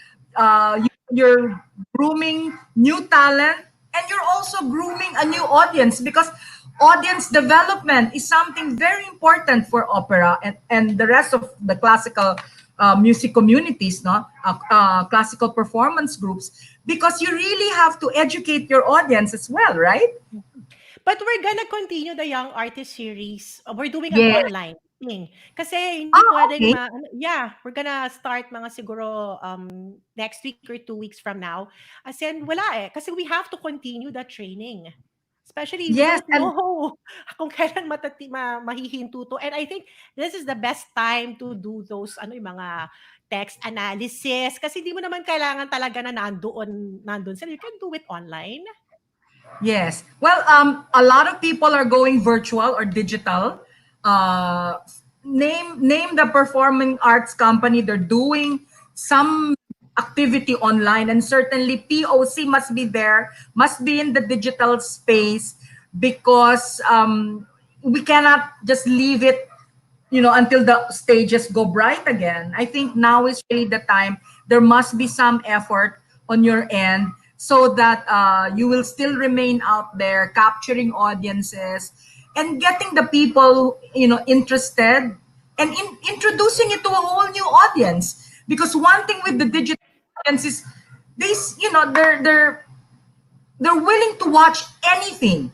you're grooming new talent, and you're also grooming a new audience, because audience development is something very important for opera and the rest of the classical music communities, no, classical performance groups, because you really have to educate your audience as well, right? But we're gonna continue the Young Artist series. We're doing an Yes. online thing. Kasi hindi pwedeng Okay. we're gonna start mga siguro next week or 2 weeks from now. As in, wala eh. Kasi we have to continue the training. Especially, we Yes, don't and know kung kailan mahihinto to. And I think this is the best time to do those yung mga text analysis. Kasi hindi mo naman kailangan talaga na nandun sila. You can do it online. yes. Well, a lot of people are going virtual or digital. Name the performing arts company. They're doing some activity online, and certainly POC must be there, must be in the digital space, because we cannot just leave it until the stages go bright again. I think now is really the time. There must be some effort on your end so that you will still remain out there capturing audiences and getting the people, interested and introducing it to a whole new audience. Because one thing with the digital audience is they're willing to watch anything,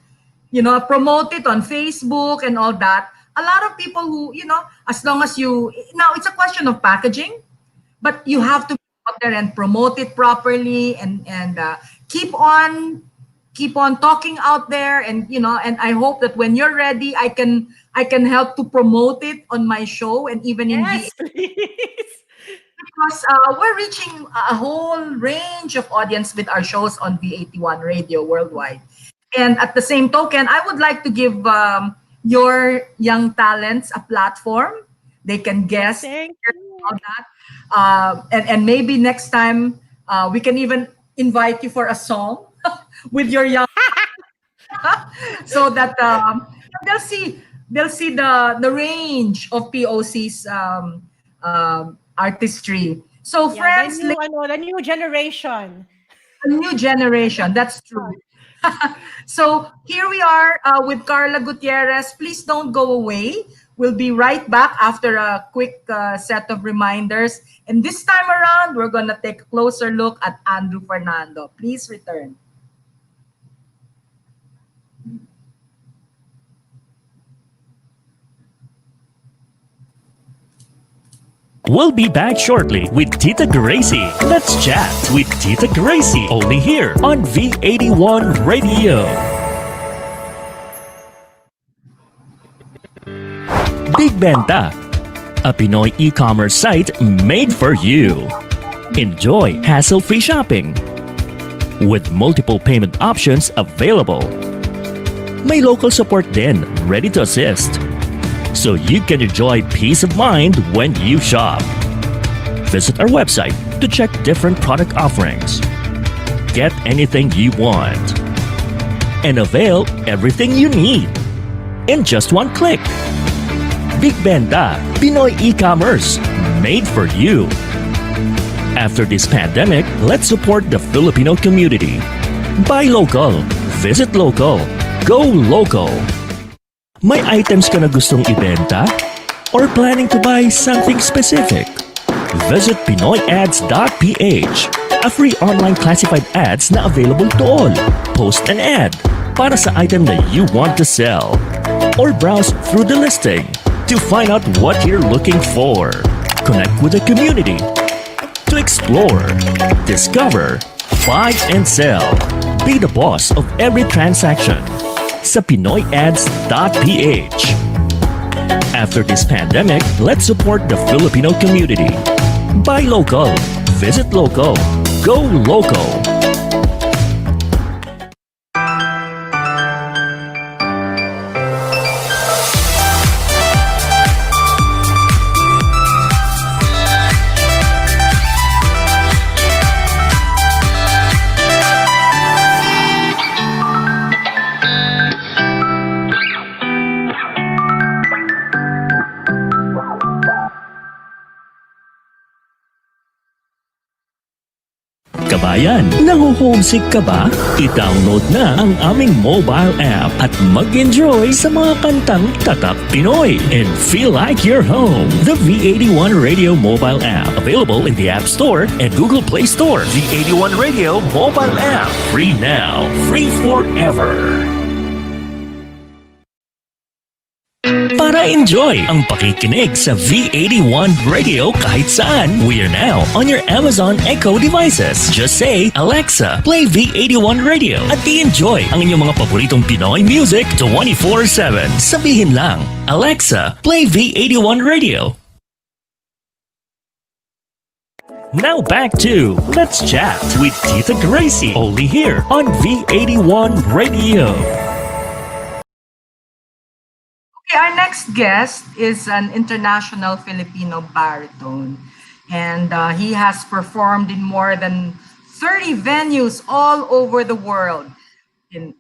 promote it on Facebook and all that. A lot of people who, as long as now it's a question of packaging, but you have to go out there and promote it properly and keep on talking out there. And and I hope that when you're ready, I can help to promote it on my show and even in Yes, please. because we're reaching a whole range of audience with our shows on V81 Radio worldwide. And at the same token, I would like to give your young talents a platform. They can guest Thank all you. that. And maybe next time we can even invite you for a song with your young so that they'll see the range of POC's artistry. So Yeah, friends, the new generation. a new generation. That's true. So here we are with Karla Gutierrez. Please don't go away. We'll be right back after a quick set of reminders. And this time around, we're going to take a closer look at Andrew Fernando. Please return. We'll be back shortly with Tita Gracie. Let's chat with Tita Gracie only here on V81 Radio. Big Benta, a Pinoy e-commerce site made for you. Enjoy hassle-free shopping with multiple payment options available. May local support din ready to assist, so you can enjoy peace of mind when you shop. Visit our website to check different product offerings. Get anything you want and avail everything you need in just one click. Big Benta, Pinoy e-commerce made for you. After this pandemic, let's support the Filipino community. Buy local, visit local, go local. May items ka na gustong ibenta? Or planning to buy something specific? Visit pinoyads.ph, a free online classified ads na available to all. Post an ad para sa item that you want to sell. Or browse through the listing to find out what you're looking for. Connect with the community to explore, discover, buy and sell. Be the boss of every transaction sa pinoyads.ph. After this pandemic, let's support the Filipino community. Buy local, visit local, go local. Kabayan, nahuhomesick ka ba? I-download na ang aming mobile app at mag-enjoy sa mga kantang tatak Pinoy and feel like you're home. The V81 Radio mobile app, available in the App Store and Google Play Store. V81 Radio mobile app, free now, free forever. Para enjoy ang pakikinig sa V81 Radio kahit saan. We are now on your Amazon Echo devices. Just say, Alexa, play V81 Radio at i-enjoy ang inyong mga paboritong Pinoy music 24/7. Sabihin lang, Alexa, play V81 Radio. Now back to Let's Chat with Tita Gracie, only here on V81 Radio. Okay, our next guest is an international Filipino baritone, and he has performed in more than 30 venues all over the world, in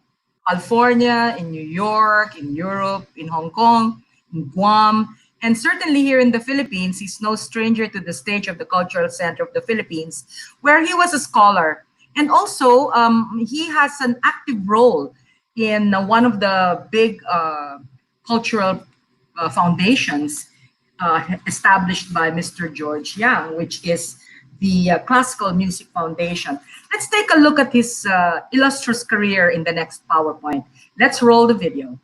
California, in New York, in Europe, in Hong Kong, in Guam, And certainly here in the Philippines, he's no stranger to the stage of the Cultural Center of the Philippines, where he was a scholar. And also, he has an active role in one of the big cultural foundations established by Mr. George Yang, which is the Classical Music Foundation. Let's take a look at his illustrious career in the next PowerPoint. Let's roll the video.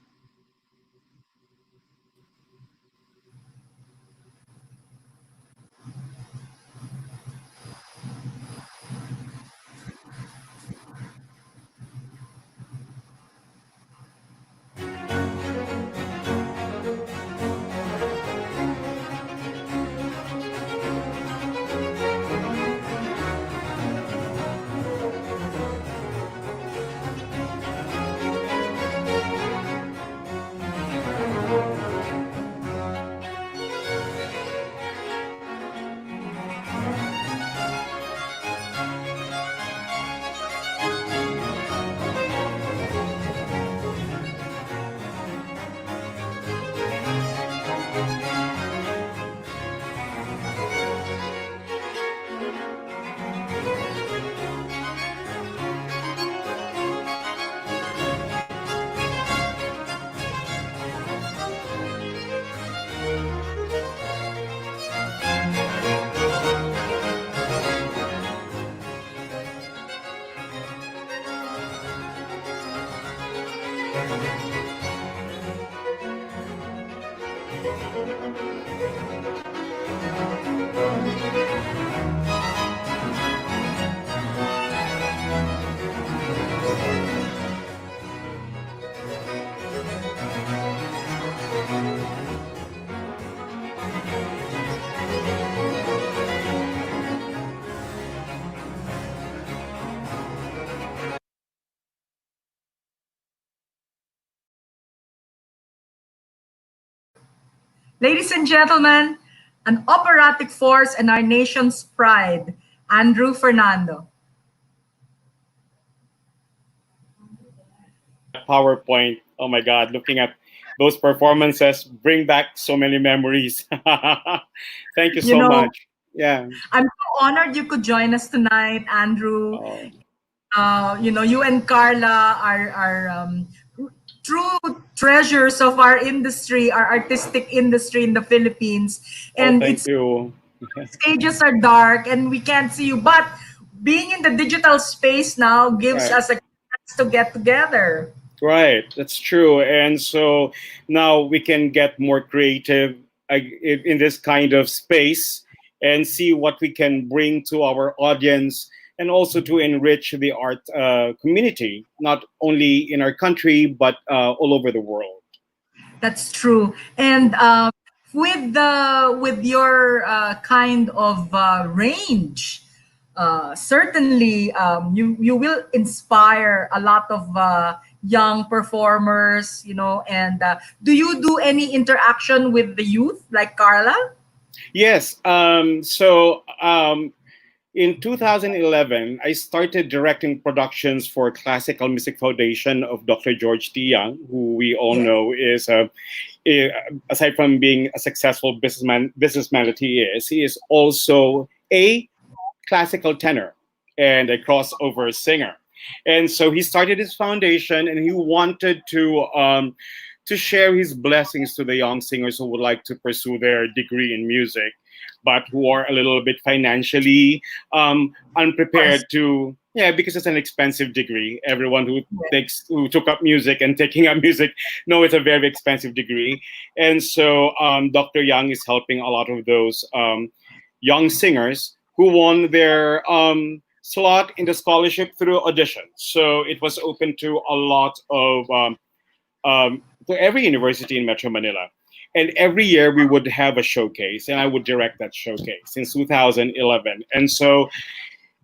Ladies and gentlemen, an operatic force and our nation's pride, Andrew Fernando. PowerPoint. Oh my God, looking at those performances bring back so many memories. Thank you You so know, much. Yeah. I'm so honored you could join us tonight, Andrew. Oh, You and Karla are true treasures of our industry, our artistic industry in the Philippines. oh, And thank its you. stages are dark and we can't see you. But being in the digital space now gives Right. us a chance to get together. Right, that's true. And so now we can get more creative in this kind of space and see what we can bring to our audience and also to enrich the art community, not only in our country, but all over the world. That's true. And with your kind of range, certainly you will inspire a lot of young performers. And do you do any interaction with the youth like Karla? Yes. In 2011, I started directing productions for Classical Music Foundation of Dr. George T. Young, who we all Yeah. know is aside from being a successful businessman that he is also a classical tenor and a crossover singer. And so he started his foundation, and he wanted to share his blessings to the young singers who would like to pursue their degree in music, but who are a little bit financially unprepared to. Yeah, because it's an expensive degree. Everyone who took up music and taking up music know it's a very expensive degree, and so Dr. Young is helping a lot of those young singers who won their slot in the scholarship through audition. So it was open to a lot of to every university in Metro Manila. And every year we would have a showcase, and I would direct that showcase since 2011. And so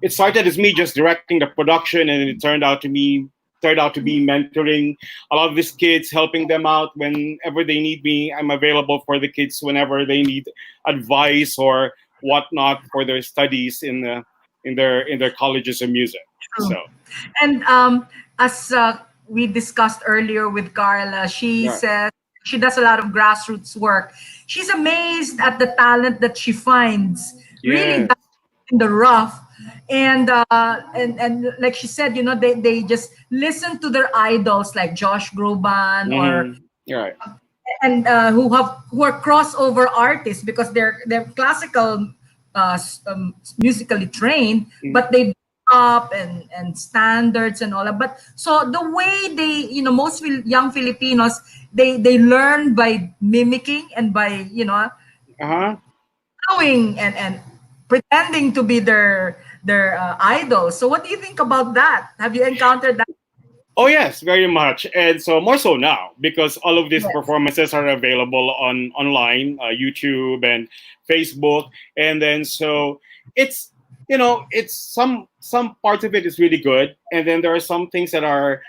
it started as me just directing the production, and it turned out to be mentoring a lot of these kids, helping them out whenever they need me. I'm available for the kids whenever they need advice or whatnot for their studies in their colleges of music. True. So And as we discussed earlier with Carla, she yeah. says she does a lot of grassroots work. She's amazed at the talent that she finds really Yes. in the rough. And like she said, they just listen to their idols like Josh Groban or You're right. and who are crossover artists because they're classical musically trained, but they up and standards and all that. But so the way they, most young Filipinos, they learn by mimicking and by Uh-huh. knowing and pretending to be their idols. So what do you think about that? Have you encountered that? Oh yes, very much, and so more so now because all of these Yes. performances are available on online, YouTube and Facebook, and then so it's it's some parts of it is really good, and then there are some things that are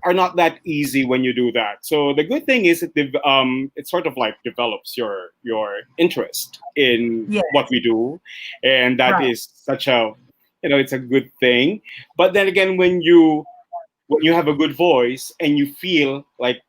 are not that easy when you do that. So the good thing is it sort of like develops your interest in Yes. what we do, and that Right. is such a it's a good thing. But then again, when you have a good voice and you feel like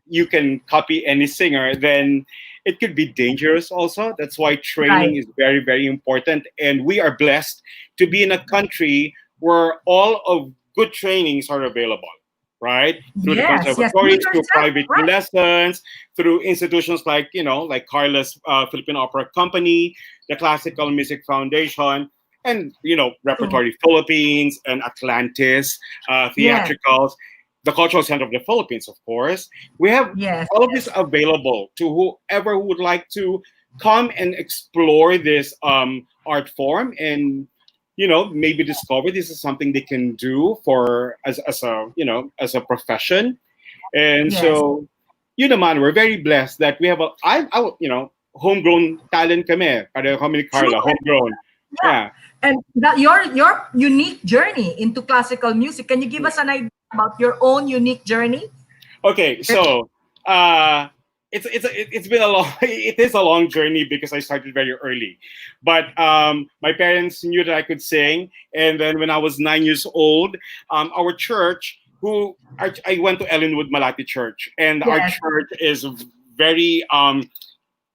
you can copy any singer, then it could be dangerous also. That's why training Right. is very, very important. And we are blessed to be in a country where all of good trainings are available, right? Through the Yes. Yes. You conservatories, through yourself. private Right. lessons, through institutions like, like Carla's Philippine Opera Company, the Classical Music Foundation, and True. Repertory Philippines and Atlantis Yes. theatricals, the Cultural Center of the Philippines, of course. We have Yes. all of this Yes. available to whoever would like to come and explore this art form and maybe discover this is something they can do for as a as a profession. And Yes. so man, we're very blessed that we have homegrown talent kami. Pareho kami ni True. Carla, homegrown. Yeah. Yeah. And that your unique journey into classical music. Can you give us an idea about your own unique journey? Okay, so uh, it's been a long it is a long journey because I started very early, but my parents knew that I could sing, and then when I was 9 years old, our church I went to Ellenwood Malati Church, and our Yes. church is very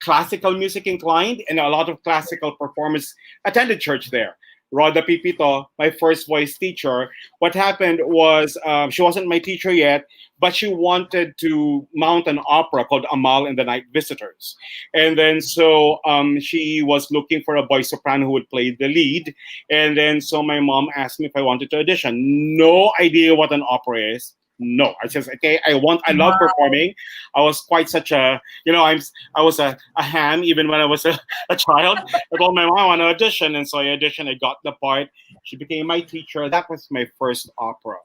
classical music inclined, and a lot of classical performers attended church there. Rhoda Pipito, my first voice teacher, what happened was she wasn't my teacher yet, but she wanted to mount an opera called Amal and the Night Visitors. And then so she was looking for a boy soprano who would play the lead. And then so my mom asked me if I wanted to audition. No idea what an opera is. No, I said, okay, I love Wow. performing. I was quite such a, I was a ham even when I was a child. I told my mom I want to audition, and so I auditioned. I got the part. She became my teacher. That was my first opera,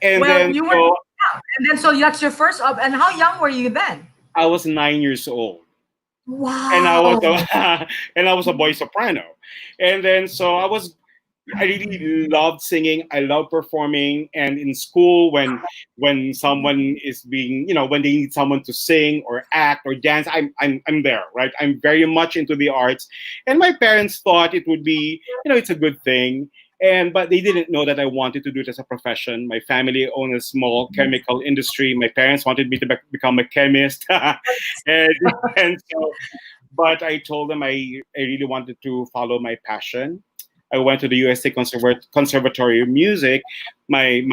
and Well, then you were, so and then so that's your first up. And how young were you then? I was 9 years old, and I was Wow. a and I was a boy soprano, and then so I really loved singing. I love performing, and in school, when someone is being, when they need someone to sing or act or dance, I'm there, right? I'm very much into the arts, and my parents thought it would be, it's a good thing, but they didn't know that I wanted to do it as a profession. My family owned a small chemical industry. My parents wanted me to become a chemist, and and so, but I told them I really wanted to follow my passion. I went to the USA Conservatory of Music. My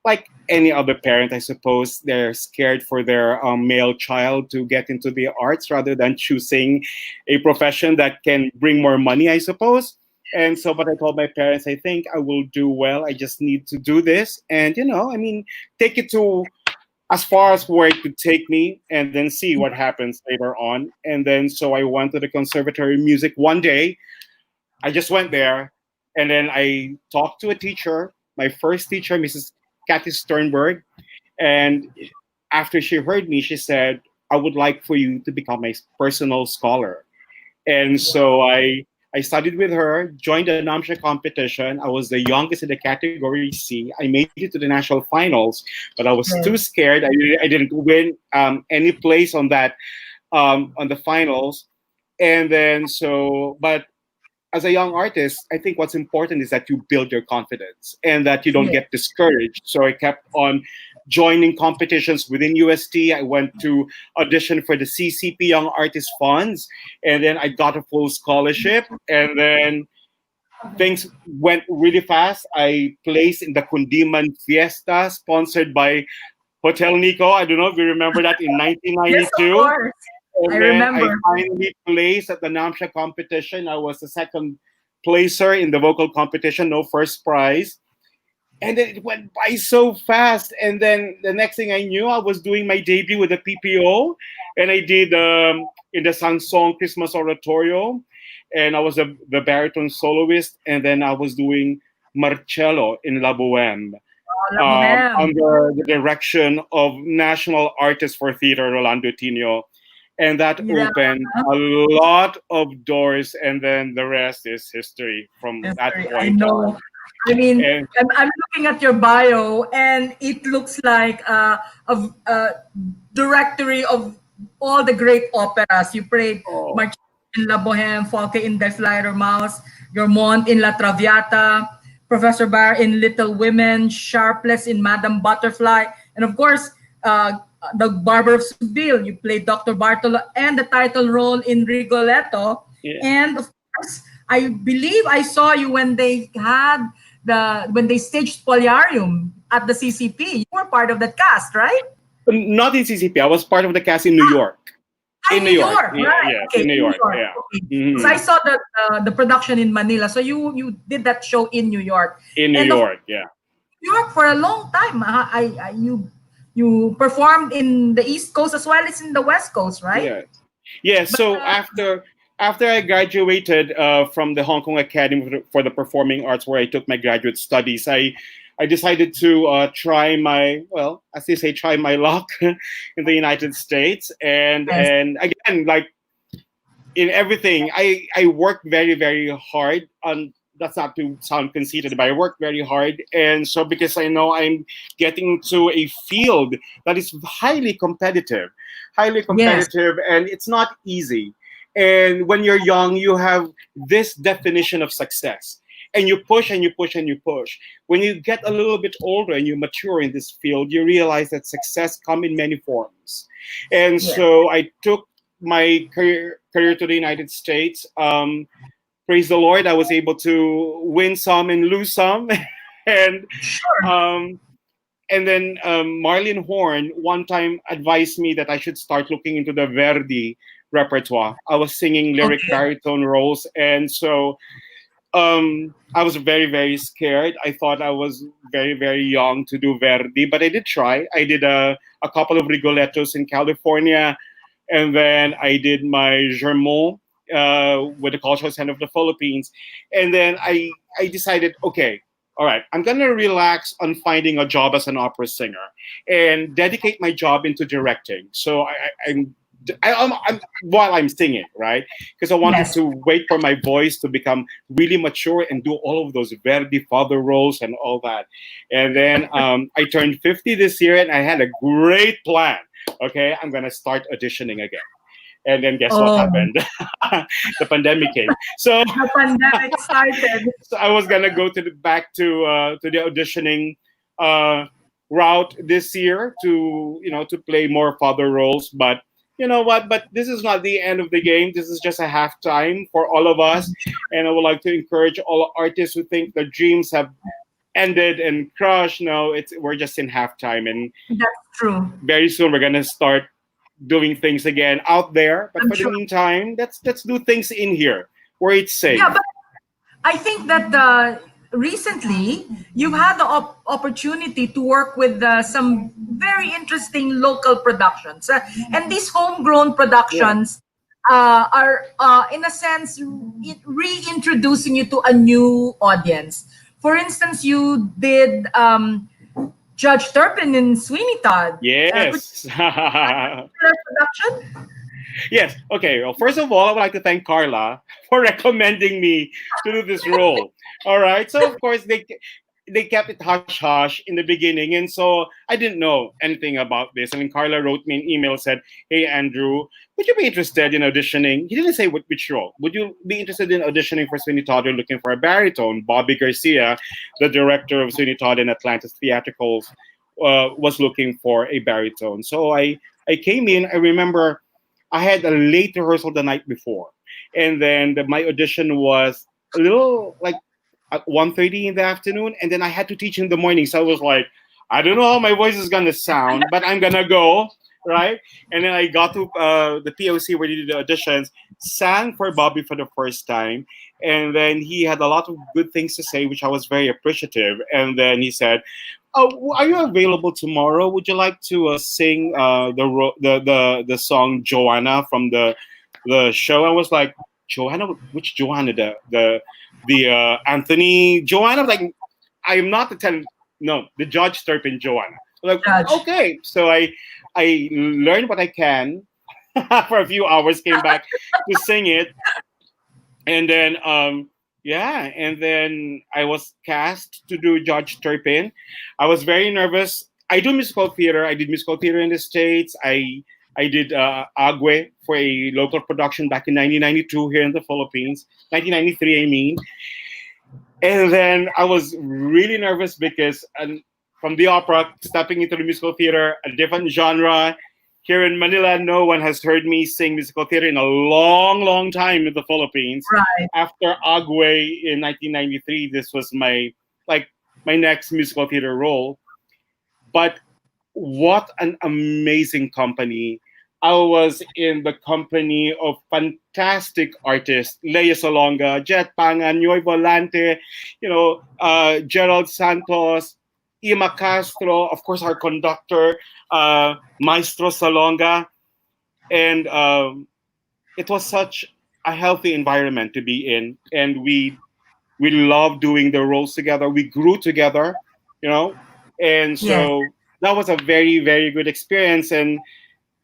like any other parent, I suppose, they're scared for their male child to get into the arts rather than choosing a profession that can bring more money, I suppose. And so, but I told my parents, I think I will do well. I just need to do this, and take it to as far as where it could take me, and then see what happens later on. And then, so I went to the Conservatory of Music one day. I just went there, and then I talked to a teacher, my first teacher, Mrs. Kathy Sternberg. And after she heard me, she said, I would like for you to become my personal scholar. And so I studied with her, joined the NAMSHA competition. I was the youngest in the category C. I made it to the national finals, but I was too Yes. scared. I didn't win any place on the finals. And then so, but as a young artist, I think what's important is that you build your confidence and that you don't Yes. get discouraged. So I kept on joining competitions within UST. I went to audition for the CCP Young Artist Funds, and then I got a full scholarship. And then things went really fast. I placed in the Kundiman Fiesta, sponsored by Hotel Nico. I don't know if you remember that in Yes, of 1992. course. I And then I remember. finally placed at the NAMSHA competition. I was the second placer in the vocal competition, no first prize. And then it went by so fast. And then the next thing I knew, I was doing my debut with the PPO. And I did in the Sansong Christmas Oratorio. And I was the baritone soloist. And then I was doing Marcello in La Boheme, La Boheme. under the direction of National Artist for Theater, Rolando Tino. And that Yeah. opened a lot of doors. And then the rest is history from that History. I point on. know. I mean, And I'm looking at your bio, and it looks like a directory of all the great operas. You played oh, March in La Boheme, Folke in Der Fledermaus, Germont in La Traviata, Professor Bar in Little Women, Sharpless in Madame Butterfly, and of course, the Barber of Seville. You played Dr. Bartolo and the title role in Rigoletto. yeah. And of course, I believe I saw you when they had when they staged Poliarium at the CCP. You were part of that cast, right? Not in CCP. I was part of the cast in New York. In New York. Yeah, right? yeah, Okay, in New York. Yeah. Okay. Mhm. So I saw the production in Manila. So you did that show in New York. In New And of York, yeah. New York for a long time. You performed in the East Coast as well as in the West Coast, right? Yeah. Yeah. So after I graduated from the Hong Kong Academy for the Performing Arts, where I took my graduate studies, I decided to try my, well, as they say, try my luck in the United States. And Yes. and again, like in everything, I work very, very hard on. That's not to sound conceited, but I work very hard. And so because I know I'm getting to a field that is highly competitive, and it's not easy. And when you're young, you have this definition of success. And you push and you push and you push. When you get a little bit older and you mature in this field, you realize that success comes in many forms. And Yeah. so I took my career to the United States. Praise the Lord, I was able to win some and lose some. and and then Marlene Horn one time advised me that I should start looking into the Verdi repertoire. I was singing lyric Okay. baritone roles, and so I was very, very scared. I thought I was very, very young to do Verdi, but I did try. I did a couple of Rigolettos in California, and then I did my Germont with the Cultural Center of the Philippines. And then I decided, okay, all right, I'm going to relax on finding a job as an opera singer and dedicate my job into directing. So I'm while I'm singing, right? Because I wanted Yes. to wait for my voice to become really mature and do all of those Verdi father roles and all that. And then I turned 50 this year, and I had a great plan. Okay, I'm gonna start auditioning again. And then guess what Oh. happened? The pandemic came. So, The pandemic started. so I was gonna go back to the auditioning route this year to play more father roles, but you know what? But this is not the end of the game. This is just a halftime for all of us. And I would like to encourage all artists who think their dreams have ended and crushed. No, we're just in halftime. And That's true. very soon we're gonna start doing things again out there. But I'm for sure. the meantime, let's do things in here where it's safe. Yeah, but I think that recently you've had the opportunity to work with some very interesting local productions, and these homegrown productions are, in a sense, reintroducing you to a new audience. For instance, you did Judge Turpin in Sweeney Todd. Yes. Production. Yes. Okay. Well, first of all, I would like to thank Karla for recommending me to do this role. All right. So of course they kept it hush hush in the beginning, and so I didn't know anything about this. And then Karla wrote me an email, said, "Hey Andrew, would you be interested in auditioning?" He didn't say which role. Would you be interested in auditioning for Sweeney Todd? You're looking for a baritone. Bobby Garcia, the director of Sweeney Todd and Atlantis Theatricals, was looking for a baritone. So I came in. I remember I had a late rehearsal the night before, and then my audition was a little like at 1:30 in the afternoon, and then I had to teach in the morning. So I was like, I don't know how my voice is gonna sound, but I'm gonna go, right? And then I got to the POC where they did the auditions, sang for Bobby for the first time, and then he had a lot of good things to say, which I was very appreciative. And then he said, "Oh, are you available tomorrow? Would you like to sing the song Joanna from the show?" I was like, "Joanna? Which Joanna? The Anthony Joanna?" Like, I am not the no, the Judge Turpin Joanna. Like, Judge. okay, so I learned what I can for a few hours, came back to sing it, and then yeah, and then I was cast to do Judge Turpin. I was very nervous. I do musical theater. I did musical theater in the States. I did Agwe for a local production back in 1992 here in the Philippines. 1993, I mean. And then I was really nervous because from the opera, stepping into the musical theater, a different genre. Here in Manila, no one has heard me sing musical theater in a long, long time in the Philippines. Right. After Agwe in 1993, this was my next musical theater role. But what an amazing company. I was in the company of fantastic artists, Leia Salonga, Jet Pangan, Yoy Volante, Gerald Santos, Ima Castro, of course, our conductor, Maestro Salonga. And it was such a healthy environment to be in. And we loved doing the roles together. We grew together, and so that was a very, very good experience. And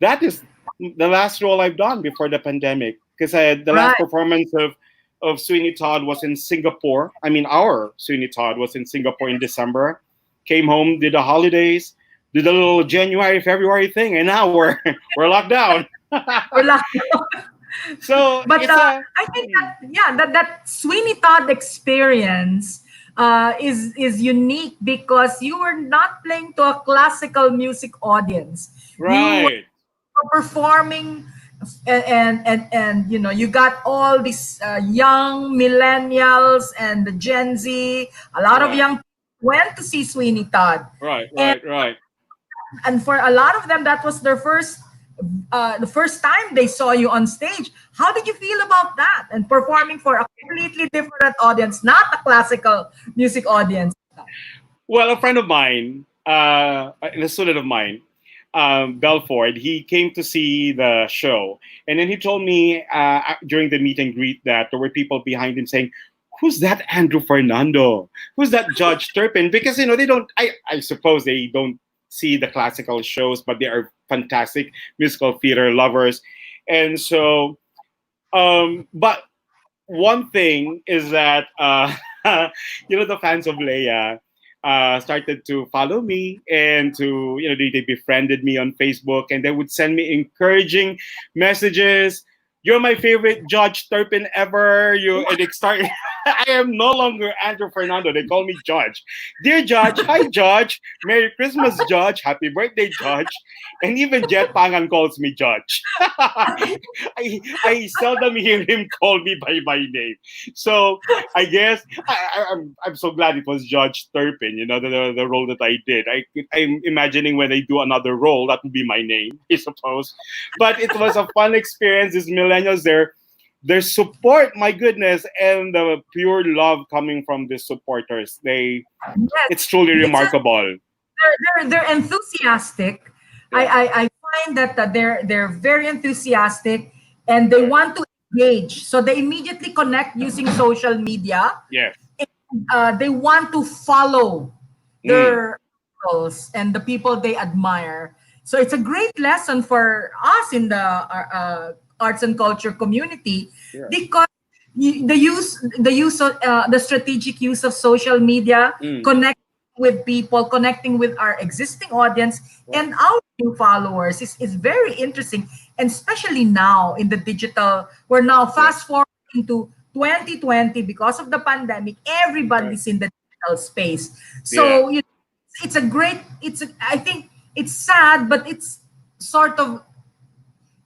that is the last role I've done before the pandemic, because the last performance of Sweeney Todd was in Singapore. I mean, our Sweeney Todd was in Singapore in December. Came home, did the holidays, did a little January, February thing, and now we're locked down. We're lucky. So, But I think that Sweeney Todd experience is unique because you were not playing to a classical music audience. right. You were performing, and you got all these young millennials and the Gen Z. A lot of young people went to see Sweeney Todd. Right. And for a lot of them, that was their the first time they saw you on stage. How did you feel about that and performing for a completely different audience, not a classical music audience? Well, a friend of mine, a student of mine, Belford, he came to see the show, and then he told me during the meet and greet that there were people behind him saying, "Who's that Andrew Fernando? Who's that Judge Turpin?" Because they don't. I suppose they don't see the classical shows, but they are fantastic musical theater lovers. And so, but one thing is that, the fans of Leia started to follow me, and they befriended me on Facebook, and they would send me encouraging messages. "You're my favorite Judge Turpin ever." And it started. I am no longer Andrew Fernando. They call me Judge. "Dear Judge, hi Judge. Merry Christmas, Judge. Happy birthday, Judge." And even Jet Pangan calls me Judge. I seldom hear him call me by my name. So I guess I'm so glad it was Judge Turpin. The role that I did. I'm imagining when I do another role, that would be my name, I suppose. But it was a fun experience. These millennials, their support, my goodness, and the pure love coming from the supporters. It's truly remarkable. They're enthusiastic. I find that they're very enthusiastic, and they want to engage. So they immediately connect using social media. Yes. They want to follow their idols and the people they admire. So it's a great lesson for us in the arts and culture community, because the strategic use of social media, connecting with people, connecting with our existing audience and our new followers is very interesting. And especially now in the digital, we're now fast forwarding to 2020 because of the pandemic. Everybody's in the digital space. So it's it's a great, I think it's sad, but it's sort of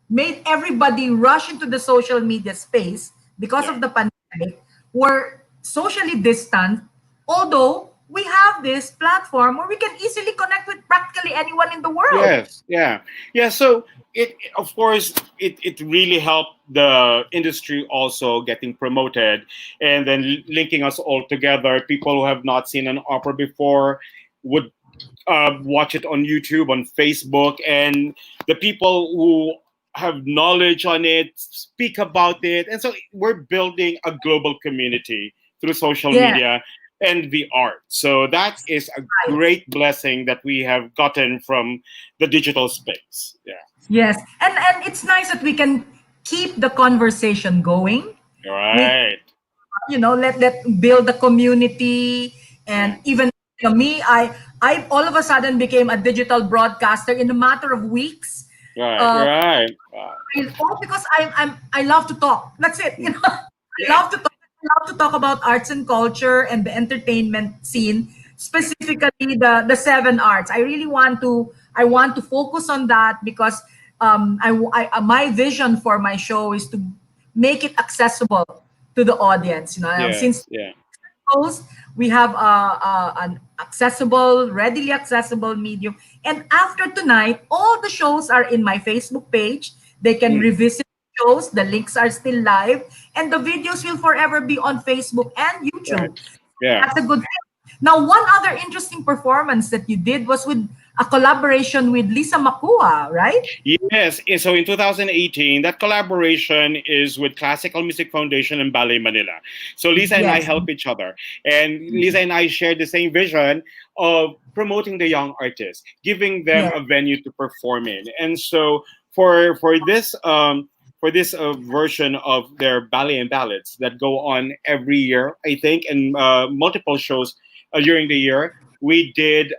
made everybody rush into the social media space because Yeah. of the pandemic. We're socially distant, although we have this platform where we can easily connect with practically anyone in the world. Yes, yeah, yeah. So of course, it really helped the industry also getting promoted, and then linking us all together. People who have not seen an opera before would watch it on YouTube, on Facebook, and the people who have knowledge on it speak about it, and so we're building a global community through social Yeah, media and the art. So that is a right. great blessing that we have gotten from the digital space. Yeah, Yes. And it's nice that we can keep the conversation going. We, right. let build the community. Yeah, And even me, I all of a sudden became a digital broadcaster in a matter of weeks. right, Uh, right. all because I love to talk. That's it. I Yeah, love to talk. I love to talk about arts and culture and the entertainment scene, specifically the seven arts. I want to focus on that because my vision for my show is to make it accessible to the audience. Since yes, yeah, shows, we have an accessible, readily accessible medium. And after tonight, all the shows are in my Facebook page. They can mm, revisit shows. The links are still live, and the videos will forever be on Facebook and right. YouTube. Yeah. That's a good thing. Now, one other interesting performance that you did was with a collaboration with Lisa Makua, right? Yes, so in 2018, that collaboration is with Classical Music Foundation and Ballet Manila. So Lisa and I Yes. help each other, and Lisa and I share the same vision of promoting the young artists, giving them Yes. a venue to perform in. And so for this version of their ballet and ballads that go on every year, I think, and multiple shows during the year, we did.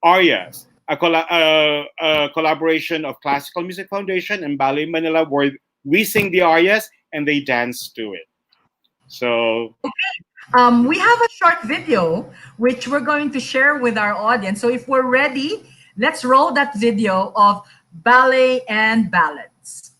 Arias, a collaboration of Classical Music Foundation and Ballet Manila, where we sing the arias and they dance to it. So We have a short video which we're going to share with our audience. So if we're ready, let's roll that video of ballet and ballads.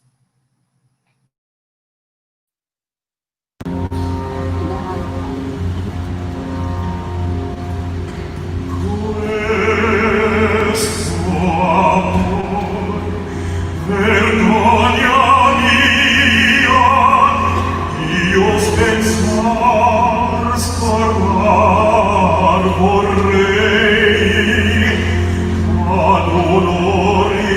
Vergogna mia, io pensar scorrar vorrei, ma dolori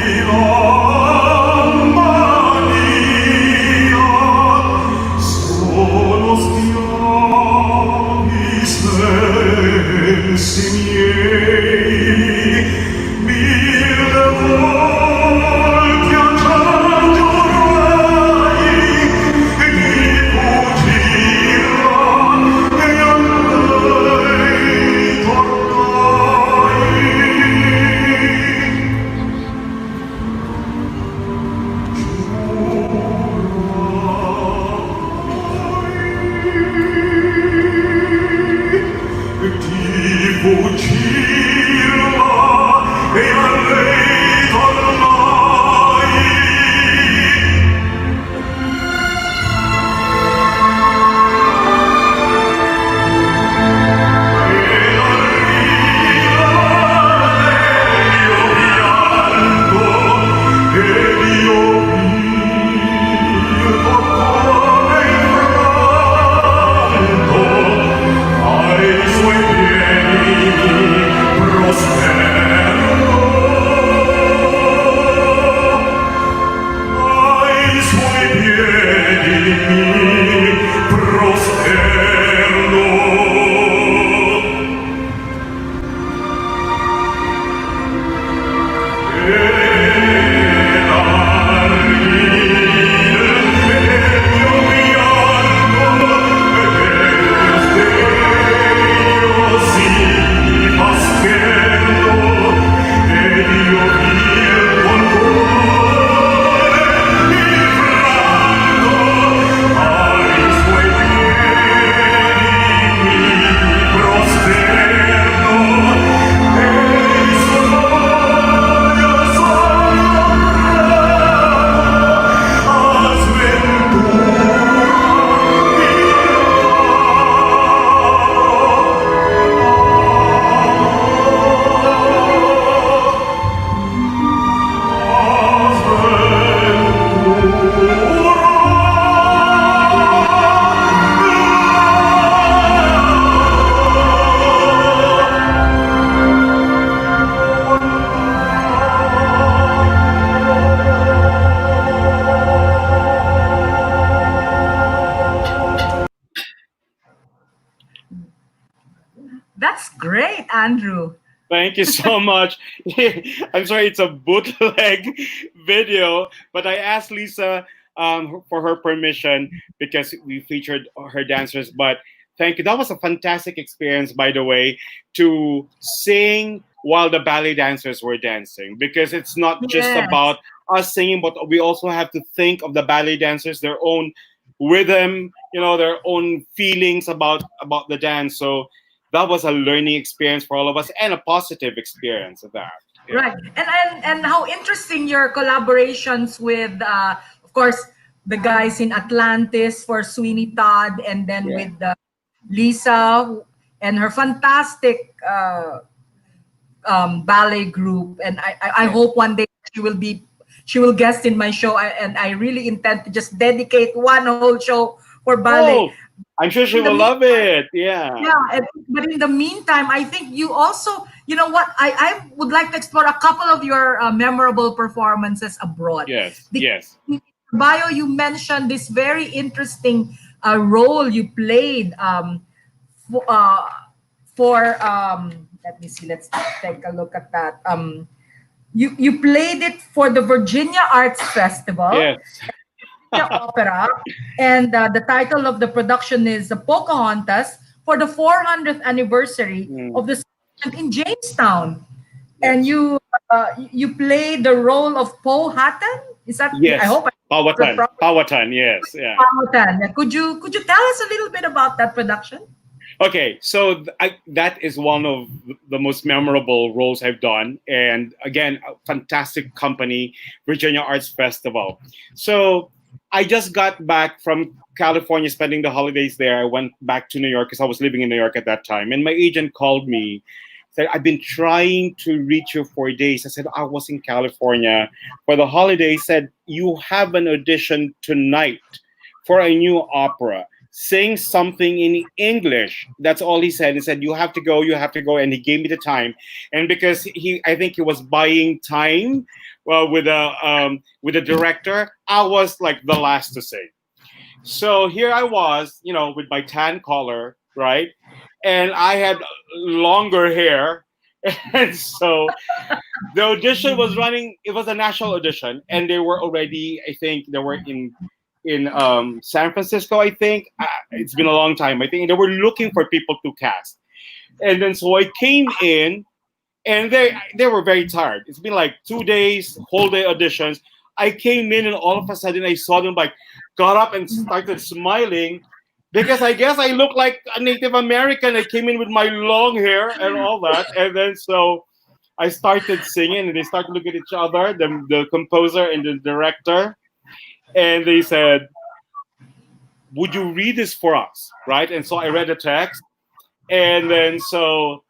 Andrew. Thank you so much. I'm sorry, it's a bootleg video, but I asked Lisa for her permission because we featured her dancers. But thank you. That was a fantastic experience, by the way, to sing while the ballet dancers were dancing, because it's not just Yes. about us singing, but we also have to think of the ballet dancers, their own rhythm, their own feelings about the dance. So that was a learning experience for all of us and a positive experience of that. Yeah. Right. And how interesting your collaborations with of course the guys in Atlantis for Sweeney Todd, and then Yeah. with Lisa and her fantastic ballet group. And I Yeah. hope one day she will guest in my show. And I really intend to just dedicate one whole show for ballet. Oh, I'm sure she In the will love it. Yeah. Yeah, but in the meantime, I think you also, you know what, I would like to explore a couple of your memorable performances abroad. Yes. Because Yes. in your bio, you mentioned this very interesting role you played for, let me see, let's take a look at that. You played it for the Virginia Arts Festival, Yes. the opera, and the title of the production is Pocahontas for the 400th anniversary Mm, of the settlement in Jamestown. And yes. you play the role of Powhatan. Is that? I Yes. hope I pronounced it Powhatan. properly. Powhatan. Yes. Yeah. Powhatan. Could you tell us a little bit about that production? Okay, so that is one of the most memorable roles I've done, and again, a fantastic company, Virginia Arts Festival. So I just got back from California, spending the holidays there. I went back to New York because I was living in New York at that time, and my agent called me. Said, "I've been trying to reach you for days." I said, "I was in California for the holiday." Said, "You have an audition tonight for a new opera. Sing something in English." That's all he said. He said, "You have to go, you have to go." And he gave me the time. And because I think he was buying time, well, with the director, I was like the last to say. So here I was, with my tan collar, right? And I had longer hair. And so the audition was running. It was a national audition, and they were already. I think they were in San Francisco. I think it's been a long time. I think they were looking for people to cast, and then so I came in, and they were very tired. It's been like 2 days, whole day auditions. I came in, and all of a sudden I saw them like got up and started smiling. Because I guess I look like a Native American. I came in with my long hair and all that, and then so I started singing, and they started looking at each other, the composer and the director, and they said, "Would you read this for us?" Right? And so I read the text, and then so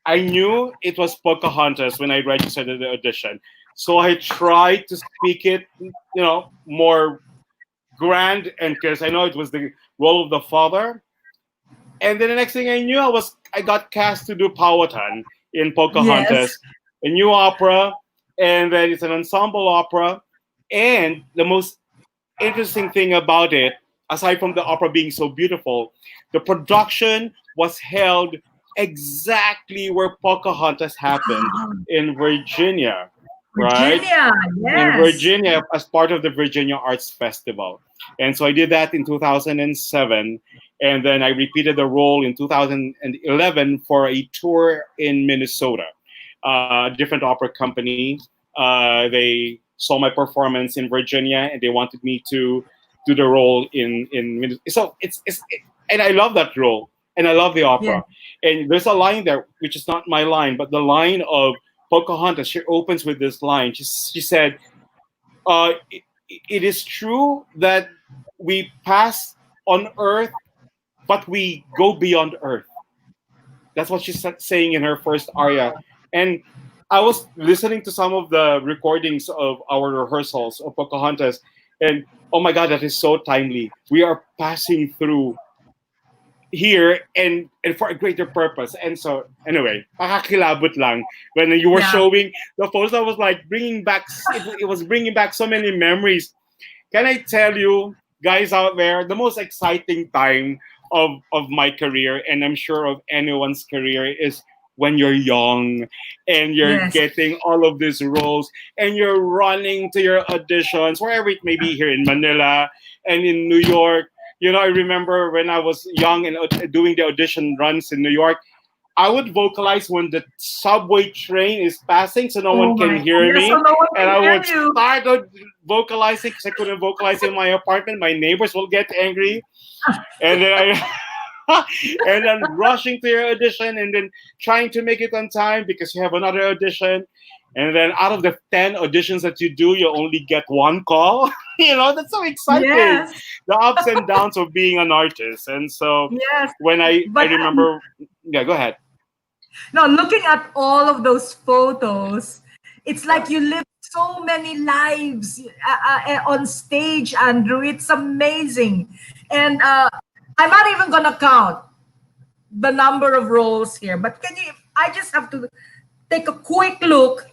I knew it was Pocahontas when I registered at the audition. So I tried to speak it, more grand, and because I know it was the role of the father. And then the next thing I knew, I got cast to do Powhatan in Yes. Pocahontas, a new opera, and then it's an ensemble opera. And the most interesting thing about it, aside from the opera being so beautiful, the production was held exactly where Pocahontas happened in Virginia, right? Virginia. In Yes. Virginia as part of the Virginia Arts Festival. And so I did that in 2007. And then I repeated the role in 2011 for a tour in Minnesota. A different opera company. They saw my performance in Virginia, and they wanted me to do the role in Minnesota. So and I love that role, and I love the Yeah. opera. And there's a line there, which is not my line, but the line of Pocahontas. She opens with this line. She said, "It is true that we pass on Earth, but we go beyond Earth." That's what she's saying in her first aria. And I was listening to some of the recordings of our rehearsals of Pocahontas, and oh my God, that is so timely. We are passing through here and for a greater purpose. And so anyway, pakakilabot lang when you were Yeah. showing the photos. I was like bringing back. It was bringing back so many memories. Can I tell you, guys out there, the most exciting time of my career, and I'm sure of anyone's career, is when you're young and you're Yes. getting all of these roles and you're running to your auditions, wherever it may be, here in Manila and in New York. I remember when I was young and doing the audition runs in New York, I would vocalize when the subway train is passing so no one Oh can my. hear Yes, so me. no one And can I hear would you. start vocalizing because I couldn't vocalize in my apartment. My neighbors will get angry. And then and then rushing to your audition and then trying to make it on time because you have another audition. And then out of the 10 auditions that you do, you only get one call. That's so exciting. Yes. The ups and downs of being an artist. And so Yes. when I But remember, yeah, go ahead. no, looking at all of those photos, it's like Right. you live so many lives on stage, Andrew. It's amazing. And I'm not even going to count the number of roles here, but I just have to take a quick look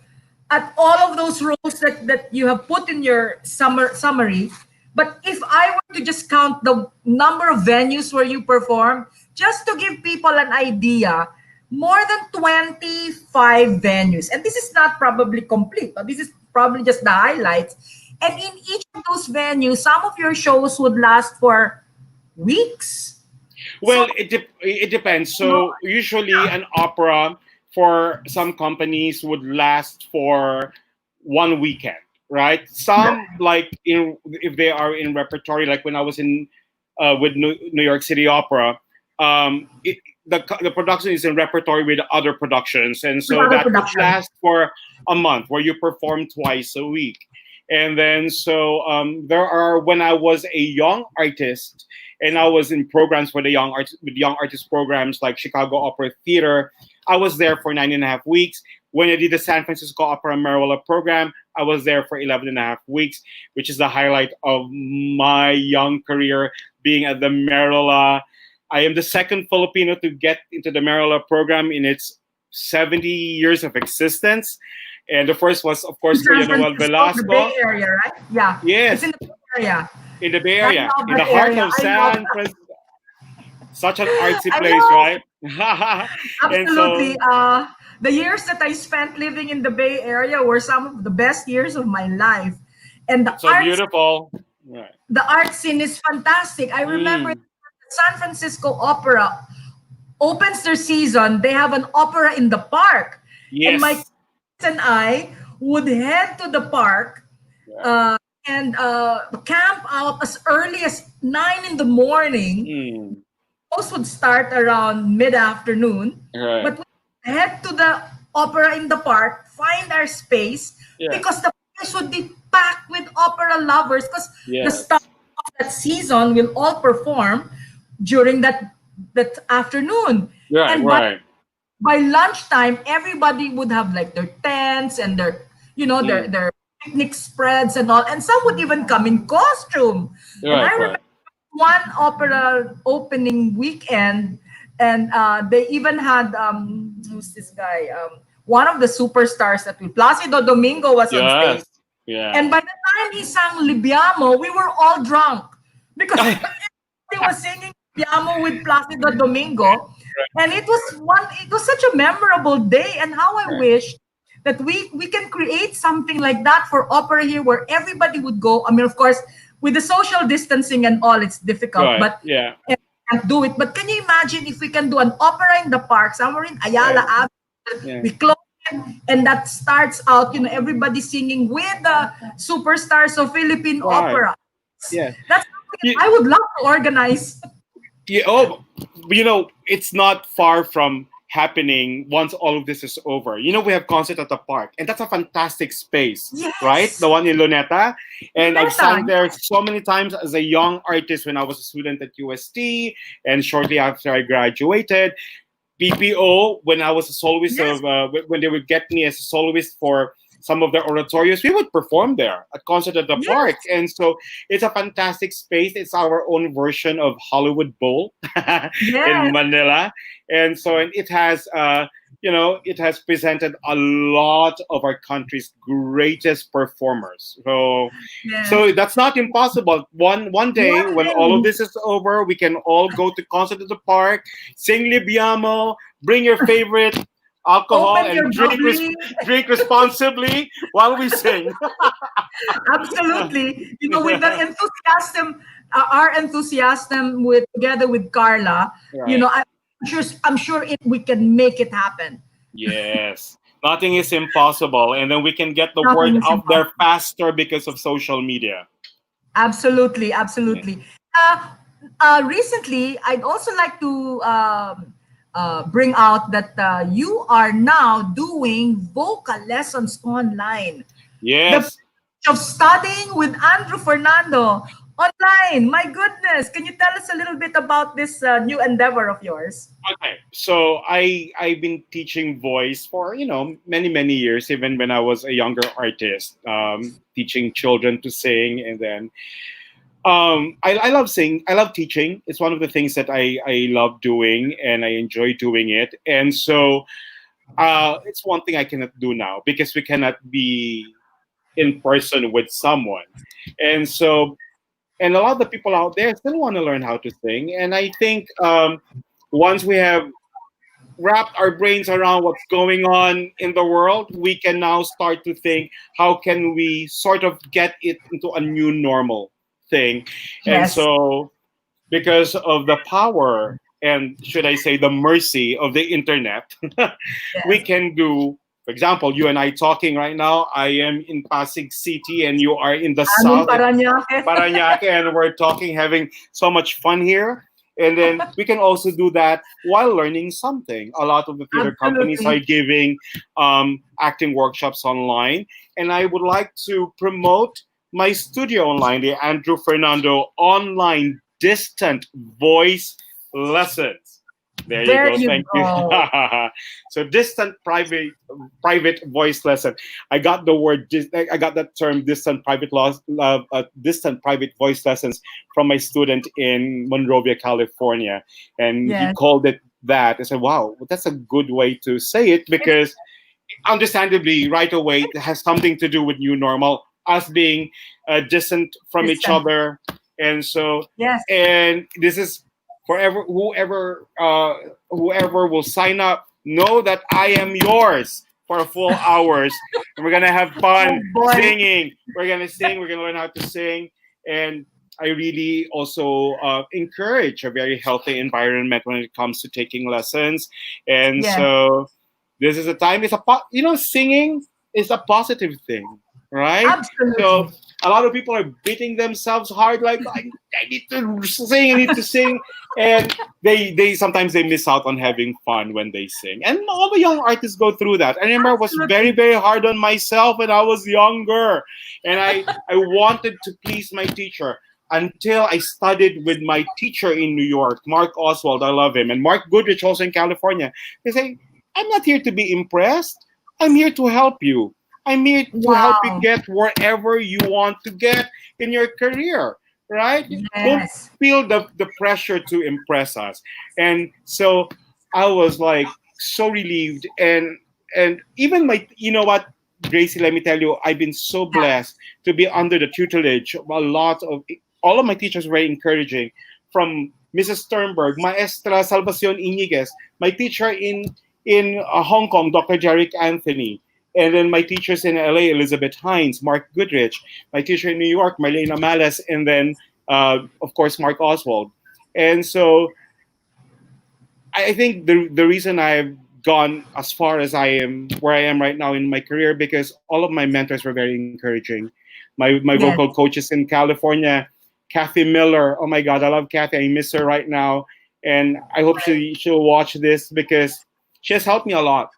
at all of those roles that you have put in your summary. But if I were to just count the number of venues where you perform, just to give people an idea, more than 25 venues. And this is not probably complete, but this is probably just the highlights. And in each of those venues, some of your shows would last for weeks. So, Well, it depends. no, So usually an opera for some companies would last for one weekend, right? Some like if they are in repertory, like when I was in with New York City Opera, the production is in repertory with other productions, and with so other that would production. last for a month, where you perform twice a week. And then so there are when I was a young artist and I was in programs for the young artist programs like Chicago Opera Theater. I was there for 9.5 weeks. When I did the San Francisco Opera Marijuana program, I was there for 11.5 weeks, which is the highlight of my young career being at the Marijuana. I am the second Filipino to get into the Marijuana program in its 70 years of existence. And the first was, of In course, San Kuya Noel Francisco, the Bay Velasco. Area, right? Yeah, it's in Yes, the Bay Area. in the Bay I Area, love in the that heart area. of I love San that. Francisco. Such an artsy I place, know. right? And Absolutely. so, The years that I spent living in the Bay Area were some of the best years of my life. And it's so beautiful. Right. the art scene is fantastic. I remember Mm, the San Francisco Opera opens their season. They have an opera in the park. And my yes. kids and I would head to the park Yeah. uh, and camp out as early as 9 in the morning. Mm, Shows would start around mid-afternoon, right. but we head to the opera in the park, find our space, Yeah. because the place would be packed with opera lovers because the stars Yes. of that season will all perform during that afternoon. Right. And Right. by lunchtime, everybody would have like their tents and their Mm, their picnic spreads and all, and some would even come in costume. And I right. remember Right. one opera opening weekend, and they even had who's this guy? One of the superstars that we Placido Domingo was on stage, Yes. Yeah. and by the time he sang Libiamo, we were all drunk because he was singing Libiamo with Placido Domingo, and it was such a memorable day, and how I Right. wish that we can create something like that for opera here where everybody would go. I mean, of course, with the social distancing and all, it's difficult, Right. but Yeah. we can't do it. But can you imagine if we can do an opera in the park, somewhere in Ayala Right. Avenue, Yeah. we close it, and that starts out, everybody singing with the superstars of Philippine Right. opera. Yeah. That's something You, I would love to organize. yeah. It's not far from happening once all of this is over. We have concert at the park, and that's a fantastic space, right? Yes. The one in Luneta. And I've Luneta. sang there so many times as a young artist when I was a student at UST, and shortly after I graduated. PPO, when I was a soloist Yes. when they would get me as a soloist for some of the oratorios, we would perform there at concert at the Yes. park. And so it's a fantastic space. It's our own version of Hollywood Bowl in Yes. Manila. And so it has presented a lot of our country's greatest performers. Yes. So that's not impossible. One day, One when all of day. this is over, we can all go to concert at the park, sing Libiamo, bring your favorite alcohol Open and your bubbly. drink responsibly while we sing. Absolutely. With the enthusiasm, our enthusiasm with together with Carla, Right. I'm sure we can make it happen. Yes. Nothing is impossible. And then we can get the word Nothing is out there impossible. faster because of social media. Absolutely, Yeah. absolutely. Recently, I'd also like to bring out that you are now doing vocal lessons online. The Yes. privilege of studying with Andrew Fernando online. My goodness, can you tell us a little bit about this new endeavor of yours? Okay. So I've been teaching voice for, many years, even when I was a younger artist, teaching children to sing. And then I love sing. I love teaching. It's one of the things that I love doing, and I enjoy doing it. And so it's one thing I cannot do now because we cannot be in person with someone. And so, and a lot of the people out there still want to learn how to sing. And I think once we have wrapped our brains around what's going on in the world, we can now start to think how can we sort of get it into a new normal thing. And Yes, so, because of the power and should I say the mercy of the internet, we yes. can do. For example, you and I talking right now. I am in Pasig City, and you are in the I'm in south in Parañaque. Parañaque, and we're talking, having so much fun here. And then we can also do that while learning something. A lot of the theater companies are Absolutely. giving acting workshops online, and I would like to promote my studio online, the Andrew Fernando online distant voice lessons. There you There go. you Thank you. go. So distant private voice lesson. I got that term distant distant private voice lessons from my student in Monrovia, California, and he Yes. called it that. I said, "Wow, that's a good way to say it," It's because understandably, right away, it has something to do with new normal, us being distant from each distant. other, and so, Yes. and this is forever. Whoever will sign up, know that I am yours for a full hours, and we're gonna have Oh fun boy. singing. We're gonna sing. We're gonna learn how to sing, and I really also encourage a very healthy environment when it comes to taking lessons, and Yes. so this is a time. Singing is a positive thing, right? So Absolutely. a lot of people are beating themselves hard, like I need to sing, I need to sing, and they sometimes they miss out on having fun when they sing. And all the young artists go through that. I remember I was very Absolutely. very hard on myself when I was younger, and I wanted to please my teacher. Until I studied with my teacher in New York, Mark Oswald, I love him, and Mark Goodrich, also in California. They say, I'm not here to be impressed. I'm here to help you. I'm here to help you Wow. get wherever you want to get in your career, right? Don't Yes. feel the pressure to impress us. And so I was like so relieved. And even you know what, Gracie, let me tell you, I've been so blessed to be under the tutelage of all of my teachers were very encouraging, from Mrs. Sternberg, Maestra Salvacion Iniguez, my teacher in Hong Kong, Dr. Jarek Anthony, and then my teachers in LA, Elizabeth Hines, Mark Goodrich, my teacher in New York, Marlena Malas, and then of course Mark Oswald. And so I think the reason I've gone as far as I am, where I am right now in my career, because all of my mentors were very encouraging. My Yes. vocal coaches in California, Kathy Miller. Oh my God, I love Kathy. I miss her right now, and I hope she'll watch this because she has helped me a lot.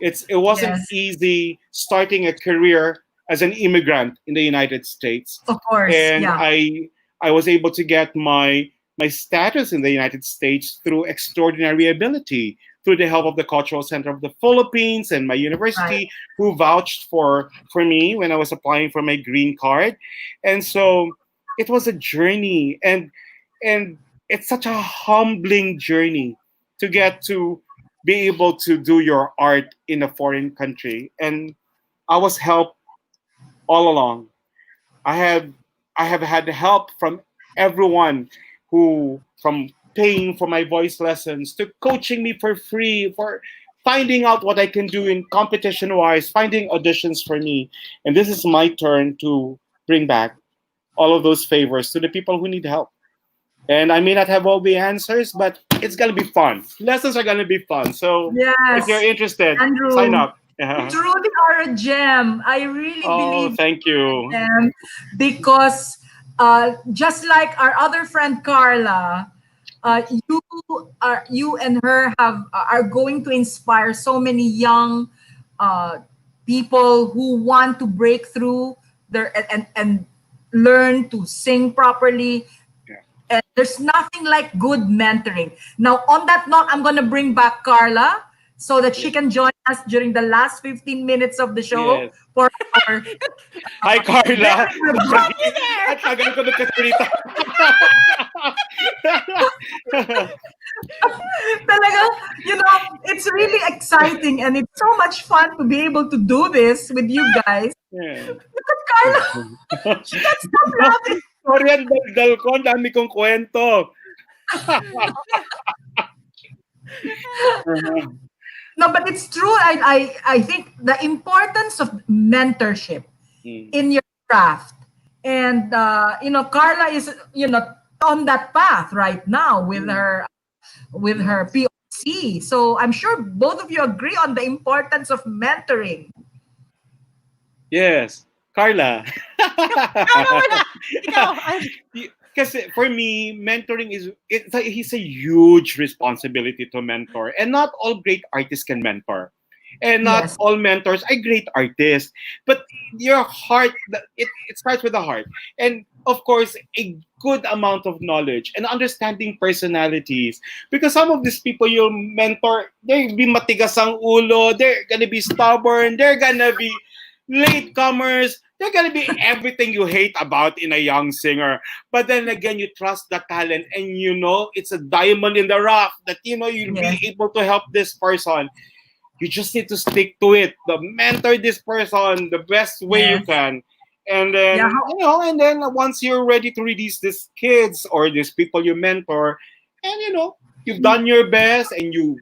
It wasn't Yes. easy starting a career as an immigrant in the United States, Of course. and Yeah. I was able to get my status in the United States through extraordinary ability, through the help of the Cultural Center of the Philippines and my Right. university, who vouched for me when I was applying for my green card. And so it was a journey, and it's such a humbling journey to get to be able to do your art in a foreign country. And I was helped all along. I have I have had help from everyone, who from paying for my voice lessons to coaching me for free finding out what I can do in competition-wise, finding auditions for me. And this is my turn to bring back all of those favors to the people who need help. And I may not have all the answers, but it's gonna be fun. Lessons are gonna be fun. So if you're Yes, interested, sign Andrew. up. You truly are a gem. I really Oh, believe thank you. them because just like our other friend Carla, you and her are going to inspire so many young uh, people who want to break through and learn to sing properly. Yeah. And there's nothing like good mentoring. Now, on that note, I'm going to bring back Carla so that she can join us during the last 15 minutes of the show Yes. for our Hi, Carla. there. At tagal ko nagkasalita. talaga, it's really exciting and it's so much fun to be able to do this with you guys. Yeah. Look at Carla. She can't stop laughing. Sorry, ang daldal ko. Ang dami kong kwento. No, but it's true. I think the importance of mentorship in your craft. And Carla is on that path right now with her POC. So I'm sure both of you agree on the importance of mentoring. Yes. Carla. Ikaw, Kasi for me, mentoring it's a huge responsibility to mentor. And not all great artists can mentor. And not Yes. all mentors are great artists. But your heart, it starts with the heart. And of course, a good amount of knowledge and understanding personalities. Because some of these people you'll mentor, they'll be matigas ang ulo, they're gonna be stubborn, they're gonna be latecomers, they're gonna be everything you hate about in a young singer. But then again, you trust the talent and it's a diamond in the rough that you'll Yes. be able to help this person. You just need to stick to it. Mentor this person the best way you Yes. can. And then, Yeah. and then once you're ready to release these kids or these people you mentor, and you've done your best and you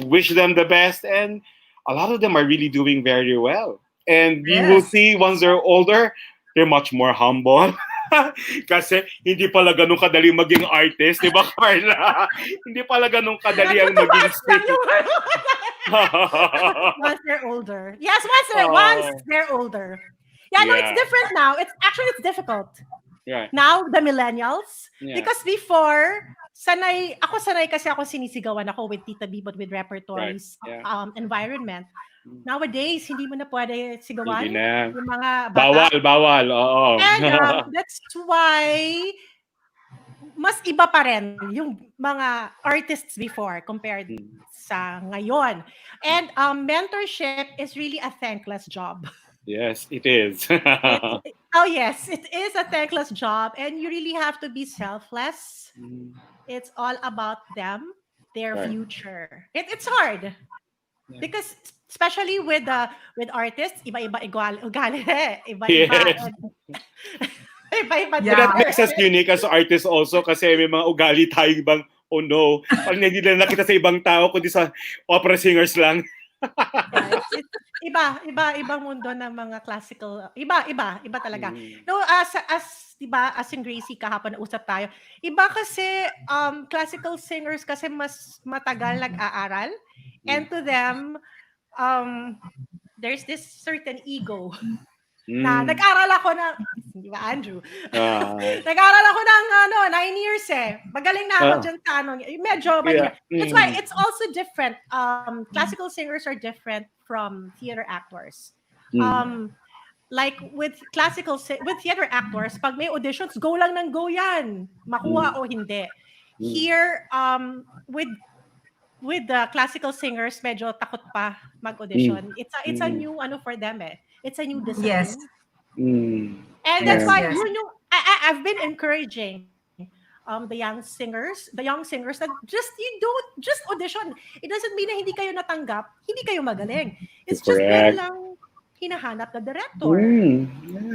wish them the best, and a lot of them are really doing very well. And you will Yes. see once they're older, they're much more humble. Kasi hindi pala ganun kadali maging artist, di ba, Carla? Hindi pala ganun kadali ang maging singer. once they're older. Yes, Oh. once they're older. Yeah, no, it's Yeah. different now. It's difficult. Right. Now, the millennials. Yeah. Because before, sanay kasi ako sinisigawan ako with Tita B, but with repertories Right. environment. Nowadays, hindi mo na pwede sigawan Hindi na. yung mga bata. Bawal. Oo. And that's why mas iba pa rin yung mga artists before compared sa ngayon. And mentorship is really a thankless job. Yes, it is. Yes, it is a thankless job, and you really have to be selfless. It's all about them, their Right. future. It's hard because especially with artists, iba-iba ugali, iba-iba. Yes. Iba-iba. Yeah. That makes us unique as artists also kasi may mga ugali tayo ibang, oh no, parang hindi na nakita sa ibang tao kundi sa opera singers lang. It's ibang mundo ng mga classical, iba talaga. No, as diba, as in Gracie kahapon usap tayo. Iba kasi classical singers kasi mas matagal nag-aaral, and to them there's this certain ego na nag-aral ako ng, di ba, Andrew? Nag-aral ako ng 9 years eh. Magaling na ako dyan sa medyo mahirap. That's why it's also different. Classical singers are different from theater actors. Like with theater actors, pag may auditions, go lang ng go yan. Makuha o hindi. Here, with the classical singers, medyo takot pa mag-audition. It's a new for them eh. It's a new discipline. Yes. And that's why Yes. I've been encouraging the young singers that you don't just audition. It doesn't mean na hindi kayo natanggap, hindi kayo magaling. It's just meron lang hinahanap na director.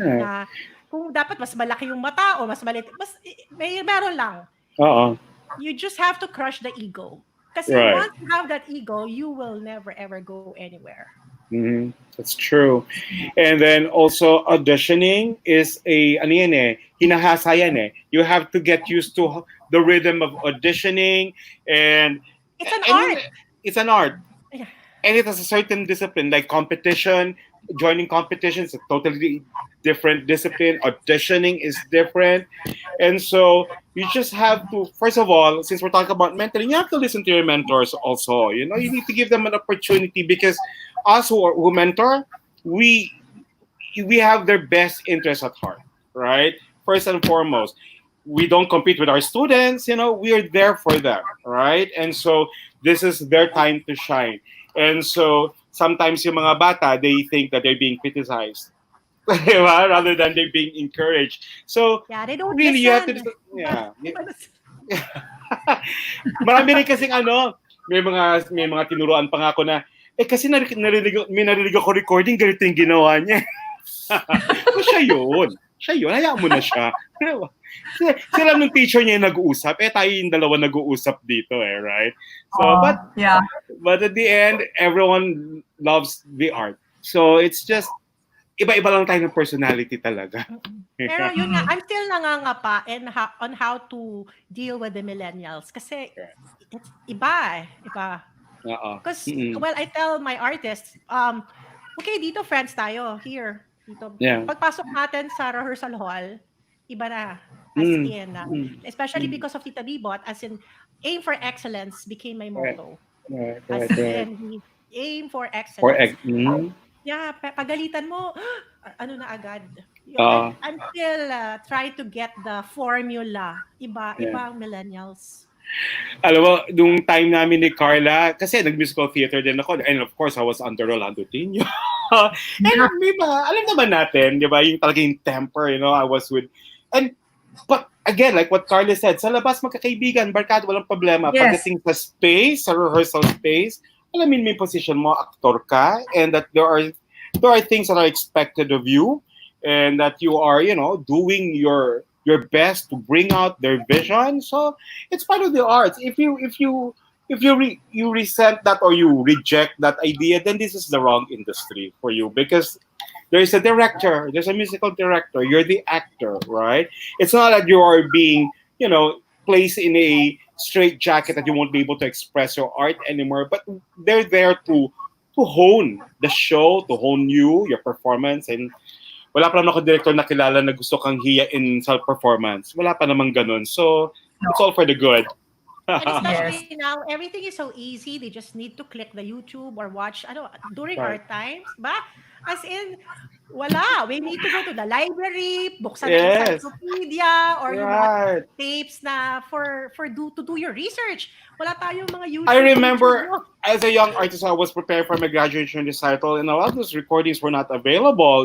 Na kung dapat mas malaki yung mata o mas maliit, meron lang. Oo. You just have to crush the ego. Kasi Right. once you have that ego, you will never ever go anywhere. That's true. And then also auditioning is ano yan eh, hinahasa yan eh. You have to get used to the rhythm of auditioning and It's an and art. it's an art. Yeah. And it has a certain discipline like competition. Joining competitions is a totally different discipline. Auditioning is different. And so you just have to, first of all, since we're talking about mentoring, you have to listen to your mentors also. You know, you need to give them an opportunity because us who mentor, we we have their best interests at heart, right? First and foremost, we don't compete with our students. You know, we are there for them, right? And so this is their time to shine. And so sometimes yung mga bata, they think that they're being criticized, diba? Rather than they're being encouraged. So Yeah, they don't really, you have to, listen. yeah. Iba- Marami rin kasing may mga tinuruan pa nga ako na, kasi may narinig ako recording, ganito yung ginawa niya. So, siya yun, hayaan mo na siya. Sila nung teacher niya yung nag-uusap, tayo yung dalawa nag-uusap dito right? So, Yeah. but at the end, everyone loves the art. So, it's just, iba-iba lang tayo ng personality talaga. Pero yun nga, I'm still nangangapa on how to deal with the millennials. Kasi it's iba. Oo. Because, well, I tell my artists, okay, dito friends tayo, here. Dito. Yeah. Pagpasok natin sa rehearsal hall, iba na. As in, especially because of Tita Bibot, as in, aim for excellence became my motto. Right. As in, we aim for excellence. Yeah, pagalitan mo, ano na agad. I'm still trying to get the formula. Iba ang millennials. Alam mo, nung time namin ni Karla, kasi nag-musical theater din ako, and of course, I was under Rolando Tino. And may mga, alam naman natin, di ba, yung talagang temper, I was with, but again, like what Karla said, sa labas magkakaibigan, barkada, walang problema. Yes. Pagdating sa space, sa rehearsal space, alamin mo yung position mo, actor ka, and that there are things that are expected of you, and that you are, doing your best to bring out their vision. So it's part of the arts. If you resent that or you reject that idea, then this is the wrong industry for you because there's a director, there's a musical director, you're the actor, right? It's not that you are being, placed in a straight jacket that you won't be able to express your art anymore, but they're there to hone the show, to hone you, your performance, and wala pa naman ako director na kilala na gusto kang hiyain sa performance. Wala pa naman ganun. So, it's all for the good. And especially now, everything is so easy. They just need to click the YouTube or watch. During our times, as in, wala. We need to go to the library, buksan the encyclopedia, or yung mga tapes na to do your research. Wala tayong mga YouTube. I remember as a young artist, I was preparing for my graduation recital, and a lot of those recordings were not available.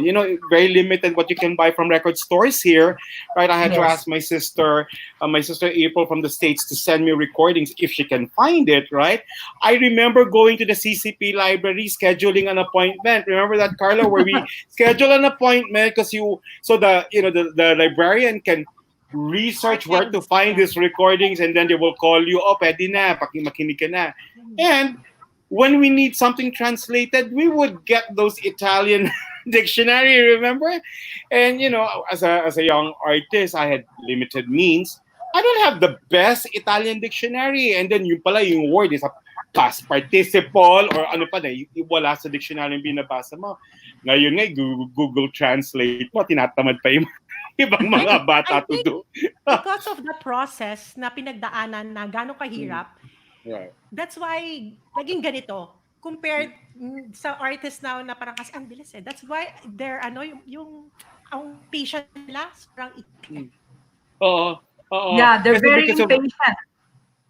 Very limited what you can buy from record stores here, right? I had to ask my sister April from the States to send me recordings if she can find it, right? I remember going to the CCP library, scheduling an appointment. Remember that, Karla, where we schedule an appointment because the librarian can research where to find these recordings, and then they will call you, pwede na, makinig ka na. And when we need something translated, we would get those Italian dictionary, remember? And, as a young artist, I had limited means. I don't have the best Italian dictionary. And then yung word is a past participle or ano pa na, wala sa dictionary yung binabasa mo. Ngayon Google Translate mo, tinatamad pa yung ibang mga bata to do. Because of the process na pinagdaanan na gano'ng kahirap, that's why naging ganito. Compared sa artist now na parang kasi ang bilis eh. That's why they're yung ang patient nila parang Oo. Yeah, they're very impatient.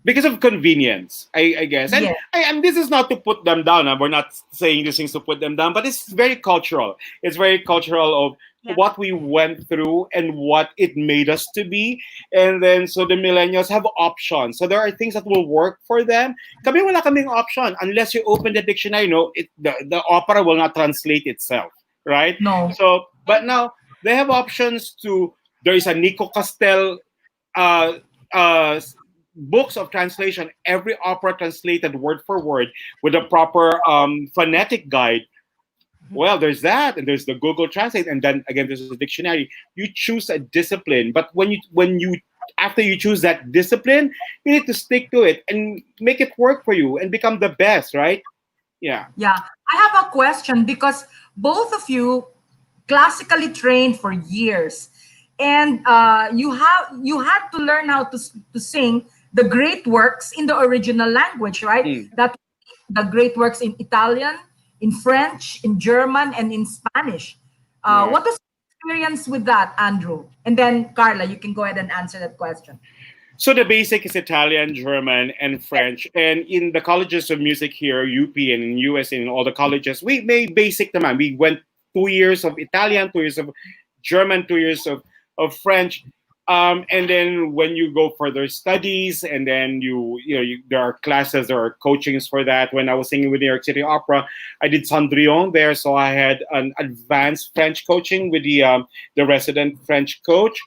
Because of convenience, I guess. And this is not to put them down. We're not saying these things to put them down, but it's very cultural. It's very cultural of what we went through and what it made us to be. And then, so the millennials have options. So there are things that will work for them. Kami wala kaming option. Unless you open the dictionary, the opera will not translate itself, right? No. So, but now, they have options to, there is a Nico Castel books of translation, every opera translated word for word with a proper phonetic guide. Well, there's that, and there's the Google Translate, and then again there's a dictionary. You choose a discipline, but when you after you choose that discipline, you need to stick to it and make it work for you and become the best, right? Yeah. Yeah, I have a question because both of you classically trained for years, and you had to learn how to sing the great works in the original language, right? Mm. That the great works in Italian, in French, in German, and in Spanish. Yeah. What was your experience with that, Andrew? And then Carla, you can go ahead and answer that question. So the basic is Italian, German, and French. And in the colleges of music here, UP and in US and in all the colleges, we made basic naman. We went 2 years of Italian, 2 years of German, 2 years of French. And then when you go further studies, and then there are classes, there are coachings for that. When I was singing with New York City Opera, I did Cendrillon there, so I had an advanced French coaching with the resident French coach.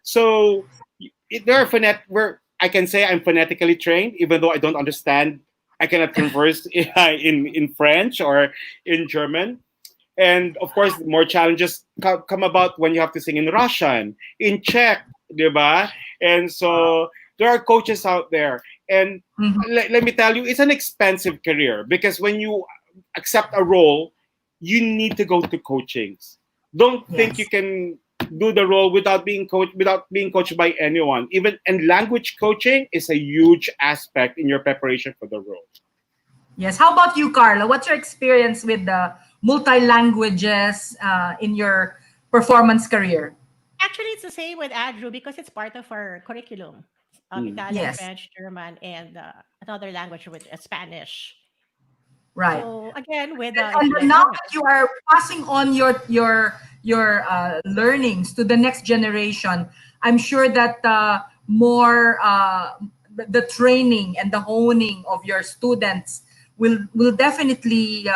So there are where I can say I'm phonetically trained, even though I don't understand. I cannot converse in French or in German. And of course, more challenges come about when you have to sing in Russian, in Czech, diba? And so there are coaches out there. And Mhm. let me tell you, it's an expensive career because when you accept a role, you need to go to coachings. Don't think you Yes. can do the role without being coached by anyone. Even and language coaching is a huge aspect in your preparation for the role. Yes. How about you, Carla? What's your experience with the multi languages in your performance career? Actually, it's the same with Andrew because it's part of our curriculum. Mm. Italian, Yes. French, German, and another language with Spanish. Right. So again, with And if you then now want, that you are passing on your learnings to the next generation, I'm sure that more the training and the honing of your students will definitely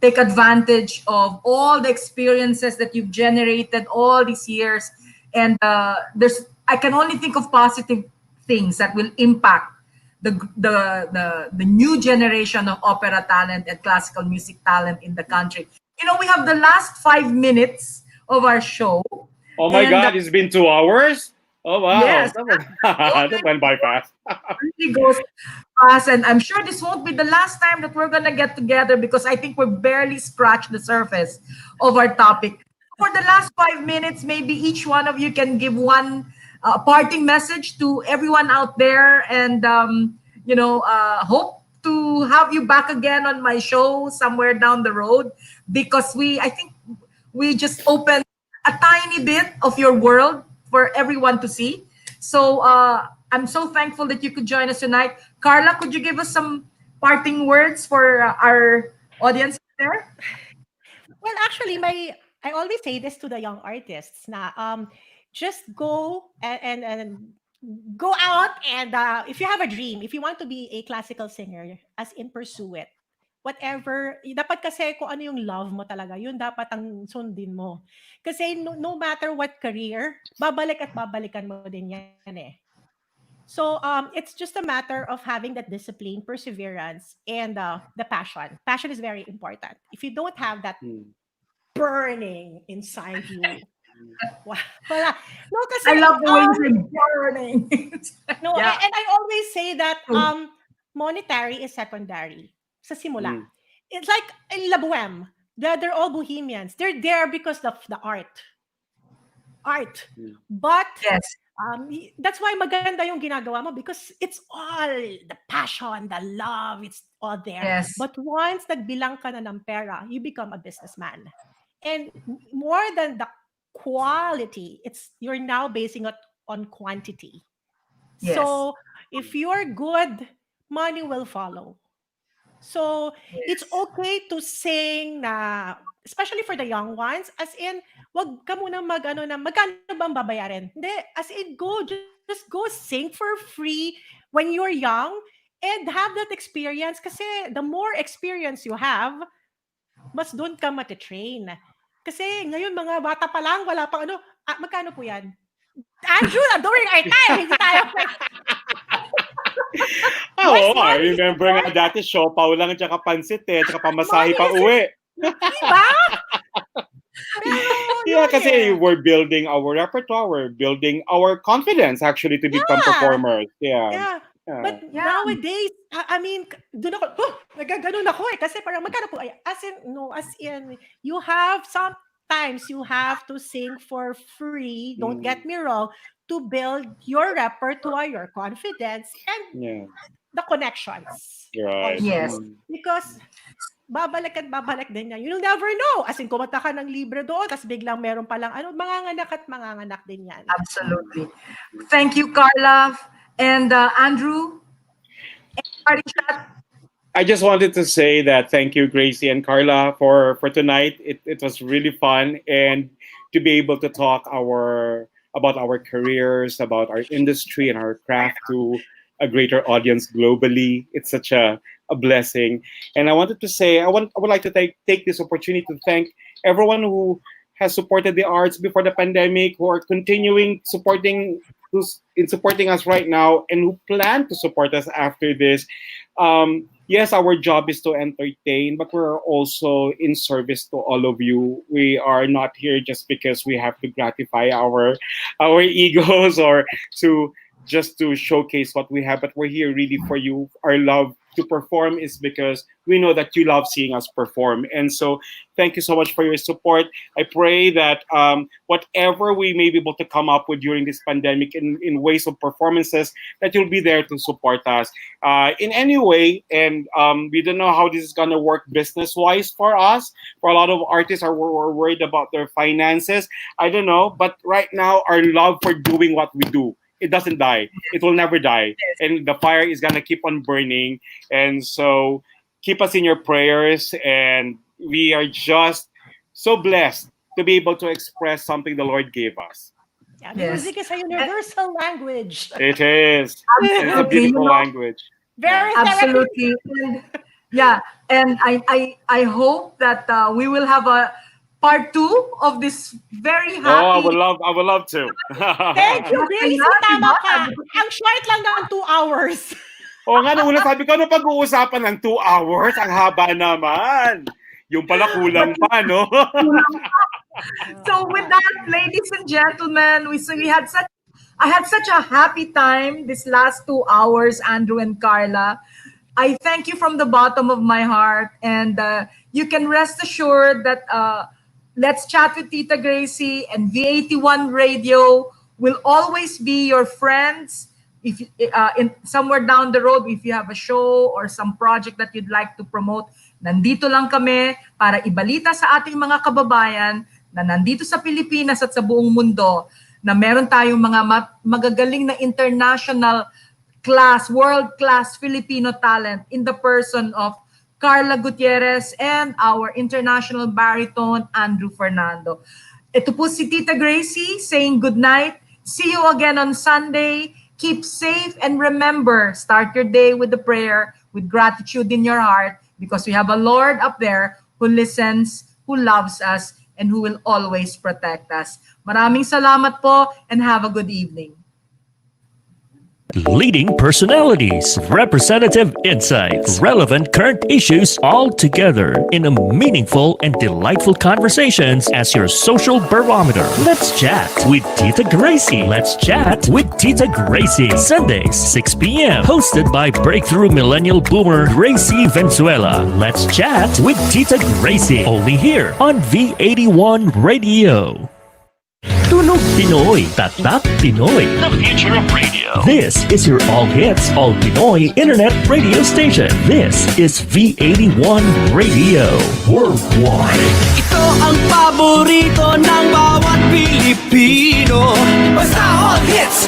take advantage of all the experiences that you've generated all these years. And there's I can only think of positive things that will impact the new generation of opera talent and classical music talent in the country. We have the last 5 minutes of our show, Oh my and God, it's been 2 hours. Oh wow, yes, that went by fast. really goes fast. And I'm sure this won't be the last time that we're gonna get together because I think we're barely scratched the surface of our topic. For the last 5 minutes, maybe each one of you can give one parting message to everyone out there, and hope to have you back again on my show somewhere down the road because I think we just opened a tiny bit of your world for everyone to see. So I'm so thankful that you could join us tonight. Carla, could you give us some parting words for our audience there? well, actually, my I always say this to the young artists. Na just go and go out and if you have a dream, if you want to be a classical singer, as in pursue it. Whatever, dapat kasi kung ano yung love mo talaga, yun dapat ang sundin mo. Kasi no matter what career, babalik at babalikan mo din yan eh. So it's just a matter of having that discipline, perseverance, and the passion. Passion is very important. If you don't have that Mm. burning inside you, wala. No, kasi I love the way you say burning. no, Yeah. and I always say that True. monetary is secondary sa simula. Mm. It's like in La Boheme. They're all bohemians. They're there because of the art. Mm. But Yes. that's why maganda yung ginagawa mo because it's all the passion, the love, it's all there. Yes. But once nagbilang ka na ng pera, you become a businessman. And more than the quality, it's you're now basing it on quantity. Yes. So if you're good, money will follow. So it's Yes. okay to sing na, especially for the young ones, as in, wag ka muna mag-ano na, magkano bang babayarin? Hindi, as in, just go sing for free when you're young and have that experience kasi the more experience you have, mas doon ka matitrain. Kasi ngayon mga bata pa lang, wala pang ano, magkano po yan? Andrew, during our time, hindi tayo Oo, I money remember nga dati siopaw lang tsaka pansit tsaka pamasahe pa uwi. diba? Pero Yeah, yun kasi we're building our repertoire, we're building our confidence actually to become performers. Yeah. Yeah. But nowadays, I mean, doon ako, nagaganon ako kasi parang magkano po, as in, you have, sometimes you have to sing for free, don't get me wrong, to build your repertoire, your confidence, and Yeah. the connections. Right. Yes. Because babalik at babalik din yan. You'll never know. As in, kumanta ka ng libre doon, tapos biglang meron palang, manganganak din yan. Absolutely. Thank you, Karla. And Andrew, party chat. I just wanted to say that thank you, Gracie and Karla, for tonight. It was really fun, and to be able to talk about our careers, about our industry and our craft to a greater audience globally. It's such a blessing. And I wanted to say I would like to take this opportunity to thank everyone who has supported the arts before the pandemic, who are continuing supporting us right now, and who plan to support us after this. Yes, our job is to entertain, but we're also in service to all of you. We are not here just because we have to gratify our egos or to showcase what we have, but we're here really for you. Our love to perform is because we know that you love seeing us perform. And so thank you so much for your support. I pray that whatever we may be able to come up with during this pandemic in ways of performances, that you'll be there to support us in any way. And we don't know how this is going to work business-wise for us. For a lot of artists are worried about their finances. I don't know. But right now, our love for doing what we do, it doesn't die. It will never die. And the fire is going to keep on burning. And so keep us in your prayers. And we are just so blessed to be able to express something the Lord gave us. Yeah, music is a universal language. It is. It's a beautiful language. Very Absolutely. And I hope that we will have a part 2 of this very happy. I would love to. Thank you, Gracie. Tama ka. Ang short lang ng 2 hours. Nung una sabi ko, pag-uusapan ng 2 hours? Ang haba naman. Yung pala kulang pa, no? So with that, ladies and gentlemen, I had such a happy time this last 2 hours, Andrew and Karla. I thank you from the bottom of my heart, and you can rest assured that Let's Chat with Tita Gracie and V81 Radio will always be your friends. If in somewhere down the road, if you have a show or some project that you'd like to promote, nandito lang kami para ibalita sa ating mga kababayan na nandito sa Pilipinas at sa buong mundo na meron tayong mga magagaling na international class, world-class Filipino talent in the person of Karla Gutierrez and our international baritone, Andrew Fernando. Ito po si Tita Gracie saying good night. See you again on Sunday. Keep safe and remember, start your day with a prayer, with gratitude in your heart, because we have a Lord up there who listens, who loves us, and who will always protect us. Maraming salamat po and have a good evening. Leading personalities, representative insights, relevant current issues all together in a meaningful and delightful conversations as your social barometer. Let's Chat with Tita Gracie. Let's Chat with Tita Gracie. Sundays, 6 p.m. Hosted by breakthrough millennial boomer Gracie Venezuela. Let's Chat with Tita Gracie. Only here on V81 Radio. Tunog Pinoy, Tatak Pinoy. The future of radio. This is your all hits, all Pinoy internet radio station. This is V81 Radio Worldwide. Ito ang paborito ng bawat Pilipino. Basta all hits.